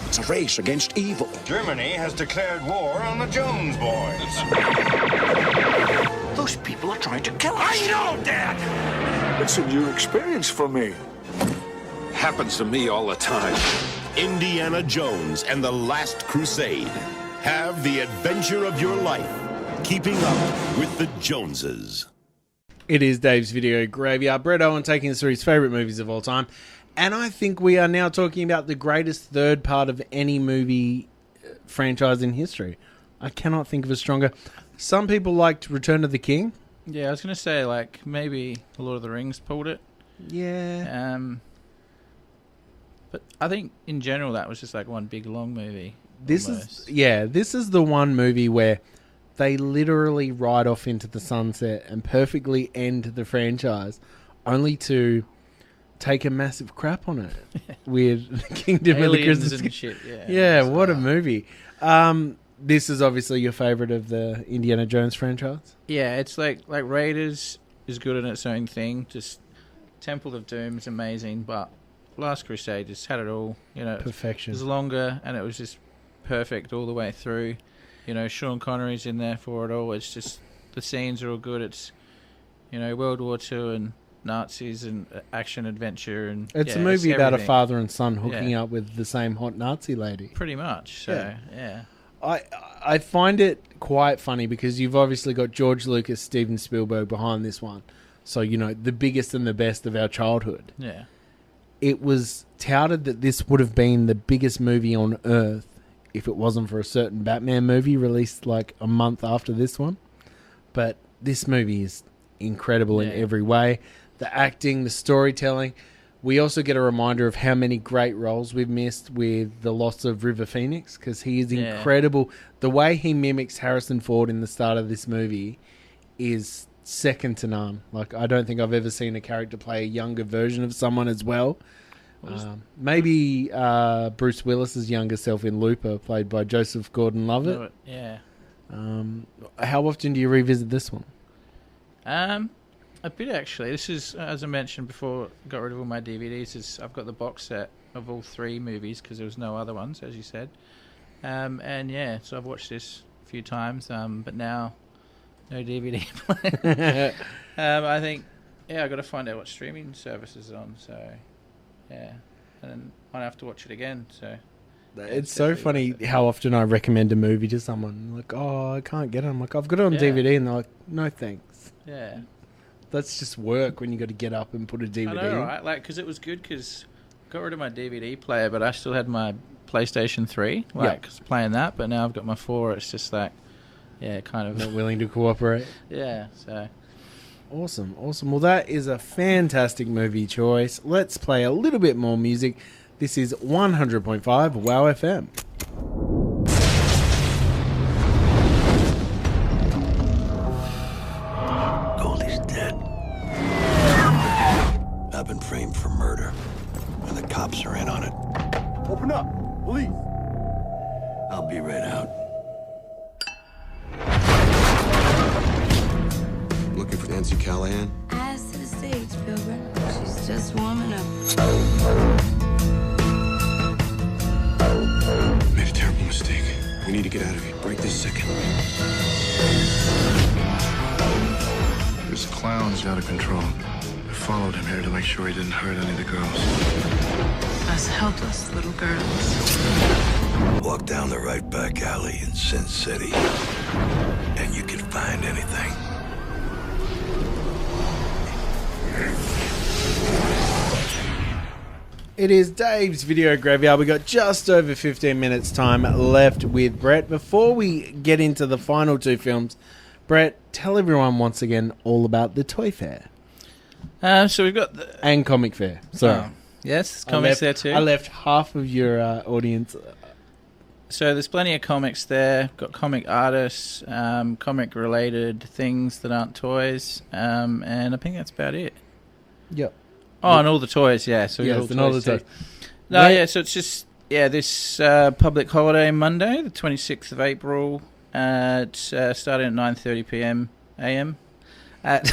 S13: It's a race against evil.
S5: Germany has declared war on the Jones boys.
S13: Those people are trying to kill us.
S4: I know, Dad!
S13: It's a new experience for me.
S2: Happens to me all the time. Indiana Jones and the Last Crusade. Have the adventure of your life. Keeping up with the Joneses.
S11: It is Dave's Video Graveyard. Brett Owen taking us through his favourite movies of all time. And I think we are now talking about the greatest third part of any movie franchise in history. I cannot think of a stronger. Some people liked Return of the King.
S12: Yeah, I was going to say, like, maybe Lord of the Rings pulled it.
S11: Yeah.
S12: But I think, in general, that was just, like, one big, long movie.
S11: This is the one movie where they literally ride off into the sunset and perfectly end the franchise, only to take a massive crap on it with Kingdom of the Crystal
S12: and shit.
S11: Yeah, what a movie. This is obviously your favourite of the Indiana Jones franchise?
S12: Yeah, it's like Raiders is good in its own thing. Just Temple of Doom is amazing, but Last Crusade just had it all. You know,
S11: perfection.
S12: It was longer, and it was just perfect all the way through. You know, Sean Connery's in there for it all. It's just the scenes are all good. It's, you know, World War II and Nazis and action adventure, and
S11: it's a movie about a father and son hooking up with the same hot Nazi lady.
S12: Pretty much. So yeah.
S11: I find it quite funny because you've obviously got George Lucas, Steven Spielberg behind this one. So, you know, the biggest and the best of our childhood.
S12: Yeah.
S11: It was touted that this would have been the biggest movie on Earth if it wasn't for a certain Batman movie released like a month after this one. But this movie is incredible in every way. The acting, the storytelling. We also get a reminder of how many great roles we've missed with the loss of River Phoenix, because he is incredible. The way he mimics Harrison Ford in the start of this movie is second to none. Like, I don't think I've ever seen a character play a younger version of someone as well. Maybe Bruce Willis's younger self in Looper, played by Joseph Gordon-Levitt.
S12: Yeah.
S11: How often do you revisit this one?
S12: A bit, actually. This is, as I mentioned before, got rid of all my DVDs. I've got the box set of all three movies because there was no other ones, as you said. And yeah, so I've watched this a few times, but now no DVD player. I think, I've got to find out what streaming service is on. So, yeah, and then I'll have to watch it again. So
S11: it's so funny how often I recommend a movie to someone. Like, oh, I can't get it. I'm like, I've got it on DVD, and they're like, no thanks.
S12: Yeah.
S11: That's just work when you got to get up and put a DVD
S12: I know, right? Like, because it was good because I got rid of my DVD player, but I still had my PlayStation 3, cause playing that. But now I've got my 4. It's just like, kind of
S11: not willing to cooperate.
S12: Yeah, so
S11: awesome. Well, that is a fantastic movie choice. Let's play a little bit more music. This is 100.5 Wow FM.
S7: I've been framed for murder, and the cops are in on it.
S4: Open up, police.
S7: I'll be right out.
S16: Looking for Nancy Callahan?
S1: Eyes to the stage, Pilgrim. She's just warming up.
S16: Made a terrible mistake. We need to get out of here. Right this second.
S6: This clown's out of control. I followed him here to make sure he didn't hurt any of the girls.
S9: Us helpless little girls.
S7: Walk down the right back alley in Sin City, and you can find anything.
S11: It is Dave's Video Graveyard. We got just over 15 minutes time left with Brett. Before we get into the final two films, Brett, tell everyone once again all about the Toy Fair.
S12: So we've got
S11: and Comic Fair. Sorry.
S12: Yes, comics there too.
S11: I left half of your audience.
S12: So there's plenty of comics there. Got comic artists, comic related things that aren't toys, and I think that's about it.
S11: Yep.
S12: Oh, and all the toys, yeah. So
S11: yes,
S12: all
S11: and all the
S12: toys.
S11: toys.
S12: No, yeah, so it's just, this public holiday Monday, the 26th of April, it's starting at 9:30 p.m. a.m. at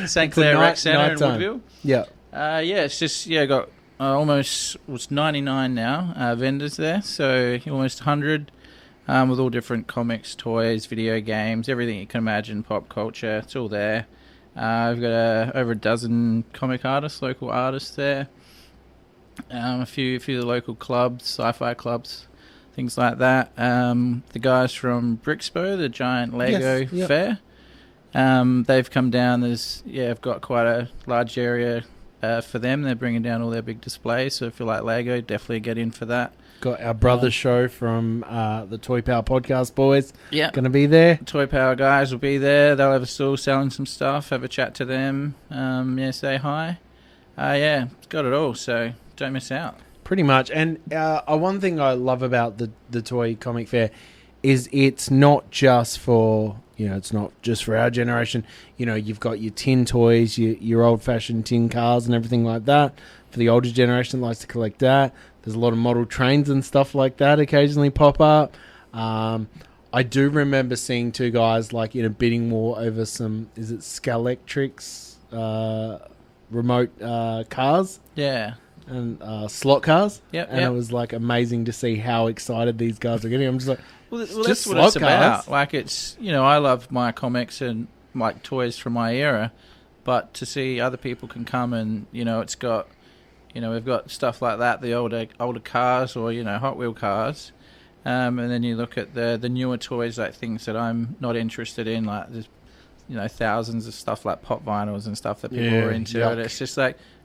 S12: St. Clair Rec Centre in Woodville.
S11: Yeah.
S12: It's just, got almost, it's 99 now, vendors there, so almost 100, with all different comics, toys, video games, everything you can imagine, pop culture, it's all there. We've got over a dozen comic artists, local artists there. A few of the local clubs, sci-fi clubs, things like that. The guys from Brixpo, the giant Lego fair, they've come down. I've got quite a large area for them. They're bringing down all their big displays. So if you like Lego, definitely get in for that.
S11: Got our brother show from the Toy Power Podcast boys.
S12: Yeah,
S11: going to be there.
S12: Toy Power guys will be there. They'll have a stall selling some stuff. Have a chat to them. Say hi. It's got it all. So don't miss out.
S11: Pretty much. And one thing I love about the Toy Comic Fair is it's not just for, it's not just for our generation. You've got your tin toys, your old-fashioned tin cars and everything like that. For the older generation that likes to collect that. There's a lot of model trains and stuff like that occasionally pop up. I do remember seeing two guys in a bidding war over some, is it Scalectrics remote cars?
S12: Yeah.
S11: And slot cars.
S12: Yep.
S11: And it was amazing to see how excited these guys are getting. I'm just like,
S12: well that's what it's about. It's, I love my comics and toys from my era, but to see other people can come and, it's got, we've got stuff like that, the older cars or, Hot Wheel cars. And then you look at the newer toys, things that I'm not interested in, there's, thousands of stuff like pop vinyls and stuff that people are into.
S11: Yuck.
S12: And it's just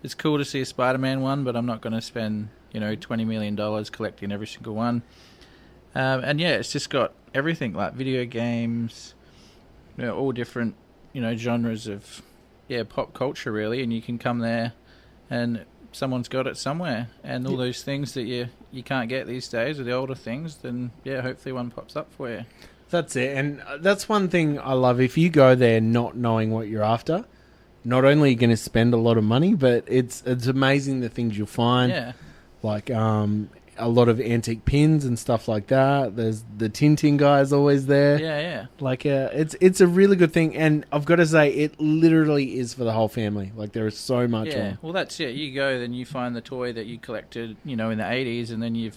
S12: it's cool to see a Spider-Man one, but I'm not going to spend, $20 million collecting every single one. It's just got everything, video games, all different, genres of, pop culture really. And you can come there and someone's got it somewhere, and all those things that you can't get these days, or the older things, then hopefully one pops up for you.
S11: That's it, and that's one thing I love. If you go there not knowing what you're after, not only are you going to spend a lot of money, but it's amazing the things you'll find.
S12: Yeah.
S11: A lot of antique pins and stuff like that. There's the Tintin guys always there.
S12: Yeah.
S11: It's a really good thing, and I've got to say, it literally is for the whole family. There is so much on.
S12: Yeah, well that's it. You go, then you find the toy that you collected, in the 80s, and then you're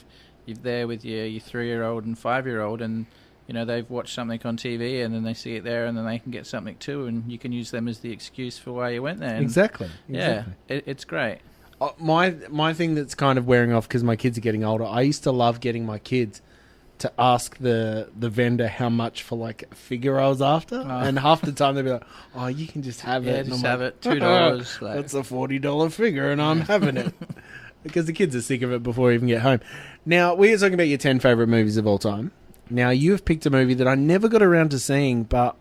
S12: there with your 3-year-old and 5-year-old, and they've watched something on TV, and then they see it there, and then they can get something too, and you can use them as the excuse for why you went there. And
S11: exactly.
S12: Yeah, it's great.
S11: My thing that's kind of wearing off because my kids are getting older. I used to love getting my kids to ask the vendor how much for a figure I was after, and half the time they'd be like, "Oh, you can just have it."
S12: Just have it, $2.
S11: That's a $40 figure, and I'm having it because the kids are sick of it before we even get home. Now we are talking about your 10 favorite movies of all time. Now you have picked a movie that I never got around to seeing, but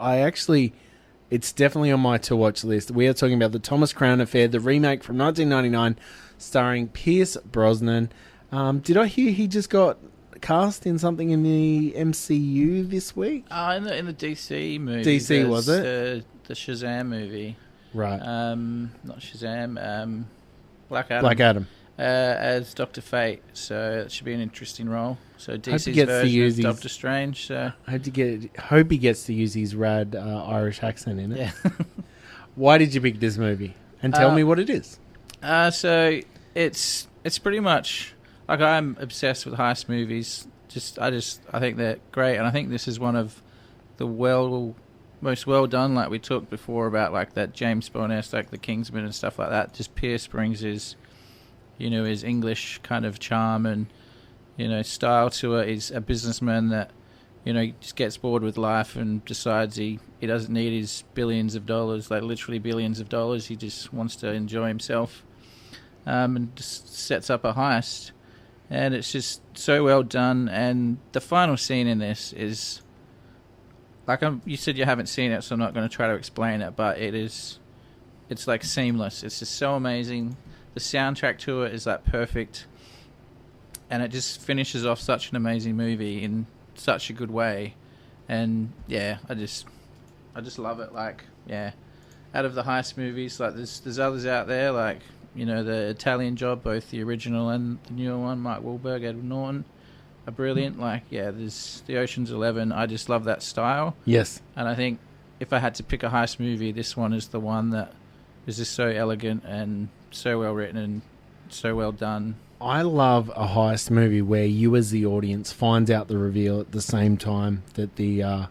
S11: it's definitely on my to-watch list. We are talking about the Thomas Crown Affair, the remake from 1999, starring Pierce Brosnan. Did I hear he just got cast in something in the MCU this week?
S12: In the DC movie.
S11: DC, was it?
S12: The Shazam movie.
S11: Right.
S12: Not Shazam. Black Adam.
S11: Black Adam.
S12: As Dr. Fate, so it should be an interesting role. So DC's version of Doctor Strange. So
S11: hope he gets to use his rad Irish accent in it.
S12: Yeah.
S11: Why did you pick this movie? And tell me what it is.
S12: So it's pretty much I'm obsessed with heist movies. I think they're great, and I think this is one of the most well done. We talked before about that James Bond-esque, the Kingsman and stuff like that. Just Pierce brings his English kind of charm and, style to it. He's a businessman that, just gets bored with life and decides he doesn't need his billions of dollars, literally billions of dollars. He just wants to enjoy himself, and just sets up a heist. And it's just so well done. And the final scene in this is, you said you haven't seen it, so I'm not going to try to explain it, but it's seamless. It's just so amazing. The soundtrack to it is perfect, and it just finishes off such an amazing movie in such a good way. And I just love it. Out of the heist movies, there's others out there the Italian Job, both the original and the newer one. Mark Wahlberg, Edward Norton are brilliant. There's the Ocean's 11. I just love that style.
S11: Yes.
S12: And I think if I had to pick a heist movie, this one is the one that is just so elegant and so well written and so well done.
S11: I love a heist movie where you as the audience finds out the reveal at the same time that the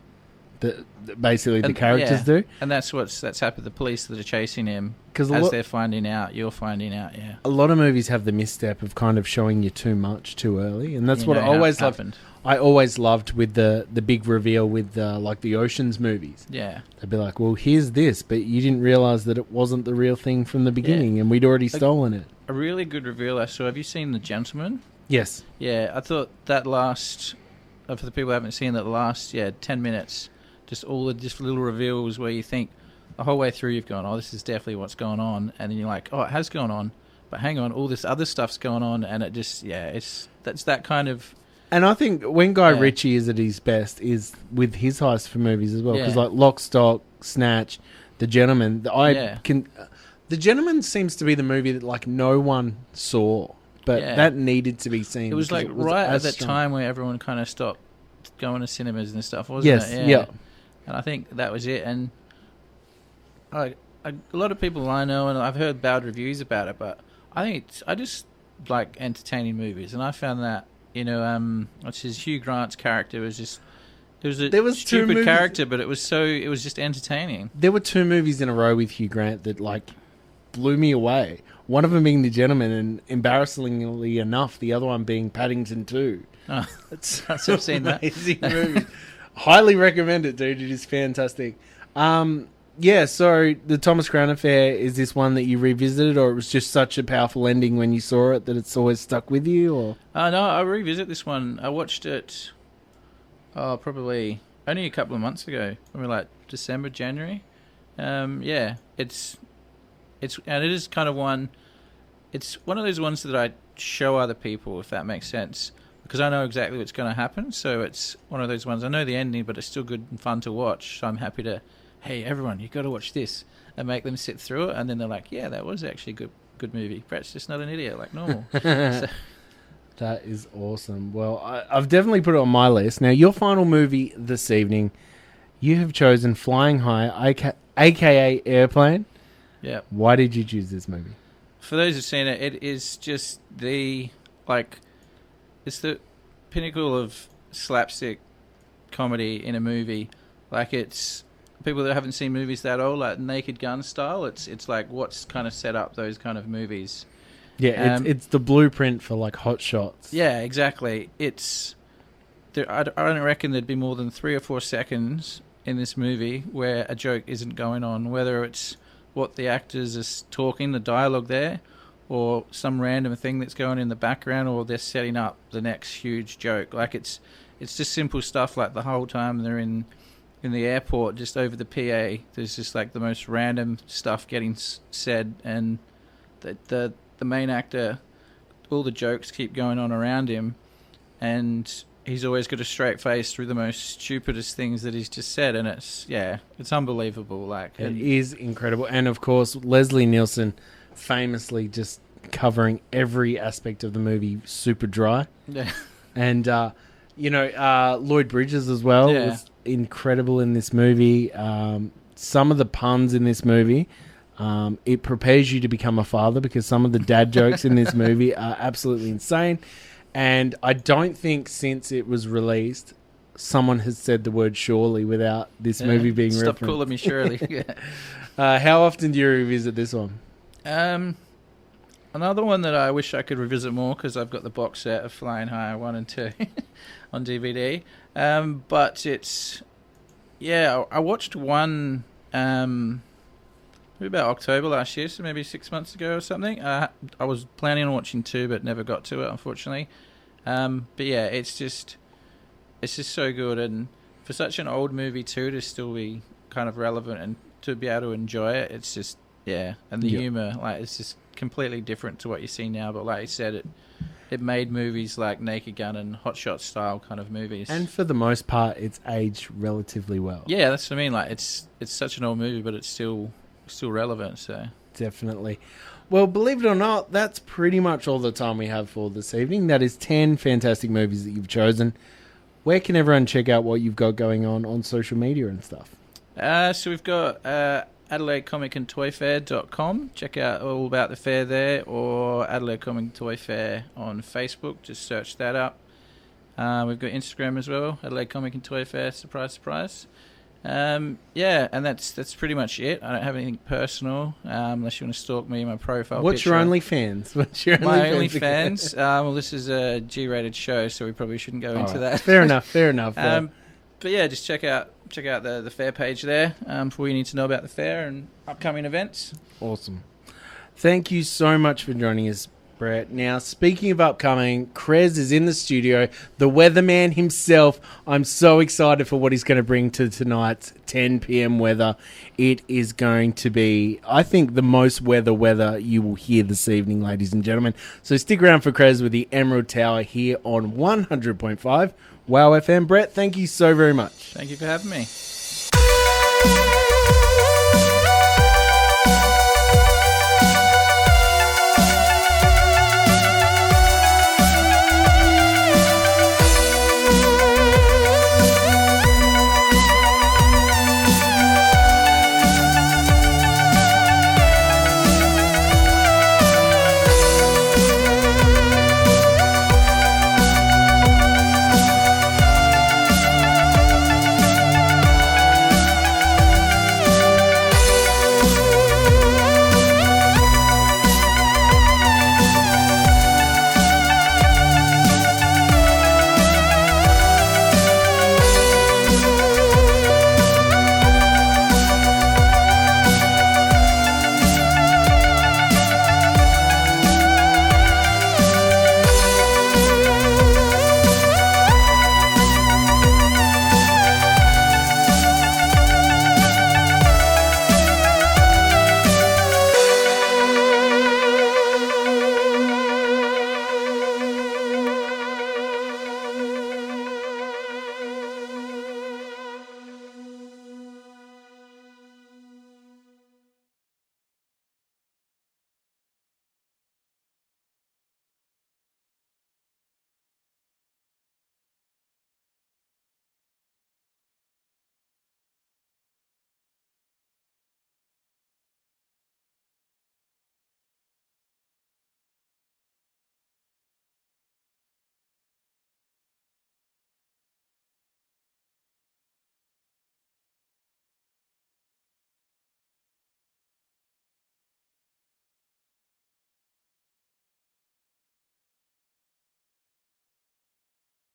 S11: characters do.
S12: And that's happened. The police that are chasing him,
S11: 'Cause
S12: they're finding out, you're finding out, yeah.
S11: A lot of movies have the misstep of kind of showing you too much too early, and that's what I always loved. I always loved with the big reveal with the Ocean's movies.
S12: Yeah.
S11: They'd be like, well, here's this, but you didn't realise that it wasn't the real thing from the beginning, and we'd already stolen it.
S12: A really good reveal I saw. Have you seen The Gentleman?
S11: Yes.
S12: Yeah, I thought that last, for the people who haven't seen that, the last 10 minutes, just all the just little reveals where you think the whole way through you've gone, oh, this is definitely what's going on, and then you're like, oh, it has gone on, but hang on, all this other stuff's going on, and it just, that's that kind of...
S11: And I think when Guy Ritchie is at his best is with his heist for movies as well, because like Lock, Stock, Snatch, The Gentleman, The Gentleman seems to be the movie that like no one saw, but that needed to be seen.
S12: It was like right at that time where everyone kind of stopped going to cinemas and stuff, wasn't it?
S11: Yeah.
S12: And I think that was it. And a lot of people I know, and I've heard bad reviews about it, but I just like entertaining movies, and I found that Hugh Grant's character was just. There was a stupid character, but it was just entertaining.
S11: There were 2 movies in a row with Hugh Grant that like blew me away. One of them being The Gentleman, and embarrassingly enough, the other one being Paddington 2.
S12: Oh, I've seen that.
S11: Amazing movie. Highly recommend it, dude. It is fantastic. So the Thomas Crown Affair, is this one that you revisited, or it was just such a powerful ending when you saw it that it's always stuck with you? Or
S12: no, I revisit this one. I watched it probably only a couple of months ago, maybe like December, January. It's and it is kind of one. It's one of those ones that I show other people, if that makes sense, because I know exactly what's going to happen. So it's one of those ones. I know the ending, but it's still good and fun to watch. So I'm happy to, hey everyone, you got to watch this, and make them sit through it, and then they're like, yeah, that was actually a good movie. Brett's just not an idiot like normal. So,
S11: that is awesome. Well, I've definitely put it on my list. Now, your final movie this evening, you have chosen Flying High, aka Airplane.
S12: Yeah.
S11: Why did you choose this movie?
S12: For those who've seen it, it is just it's the pinnacle of slapstick comedy in a movie. Like, it's people that haven't seen movies that old, like Naked Gun style. It's like what's kind of set up those kind of movies.
S11: Yeah, it's the blueprint for like Hot Shots.
S12: Yeah, exactly. I don't reckon there'd be more than 3 or 4 seconds in this movie where a joke isn't going on, whether it's what the actors are talking, the dialogue there, or some random thing that's going in the background, or they're setting up the next huge joke. Like it's just simple stuff. Like the whole time they're in the airport, just over the PA, there's just like the most random stuff getting said, and the main actor, all the jokes keep going on around him, and he's always got a straight face through the most stupidest things that he's just said, and it's unbelievable. Like,
S11: it is incredible. And of course, Leslie Nielsen famously just covering every aspect of the movie super dry.
S12: Yeah.
S11: And Lloyd Bridges as well was incredible in this movie. Some of the puns in this movie, it prepares you to become a father, because some of the dad jokes in this movie are absolutely insane. And I don't think since it was released, someone has said the word surely without this movie being referenced.
S12: Stop calling me Shirley.
S11: How often do you revisit this one?
S12: Another one that I wish I could revisit more, because I've got the box set of Flying High 1 and 2 on DVD. But it's... Yeah, I watched one maybe about October last year, so maybe 6 months ago or something. I was planning on watching 2, but never got to it, unfortunately. But yeah, it's just so good, and for such an old movie too, to still be kind of relevant and to be able to enjoy it, it's just and the humor, like, it's just completely different to what you see now. But like you said, it made movies like Naked Gun and Hot Shot style kind of movies,
S11: and for the most part, it's aged relatively well.
S12: Yeah, that's what I mean. Like, it's such an old movie, but it's still relevant. So
S11: Definitely. Well, believe it or not, that's pretty much all the time we have for this evening. That is 10 fantastic movies that you've chosen. Where can everyone check out what you've got going on social media and stuff?
S12: So we've got AdelaideComicAndToyFair.com. Check out all about the fair there, or Adelaide Comic and Toy Fair on Facebook. Just search that up. We've got Instagram as well, Adelaide Comic and Toy Fair. Surprise, surprise. And that's pretty much it. I don't have anything personal, unless you want to stalk me in my profile.
S11: What's
S12: picture.
S11: your OnlyFans?
S12: My OnlyFans? Well, this is a G-rated show, so we probably shouldn't go into that.
S11: Fair enough.
S12: But yeah, just check out the fair page there for what you need to know about the fair and upcoming events.
S11: Awesome. Thank you so much for joining us, Brett. Now, speaking of upcoming, Krez is in the studio, the weatherman himself. I'm so excited for what he's going to bring to tonight's 10 p.m. weather. It is going to be, I think, the most weather you will hear this evening, ladies and gentlemen. So stick around for Krez with the Emerald Tower here on 100.5 Wow FM. Brett, thank you so very much.
S12: Thank you for having me.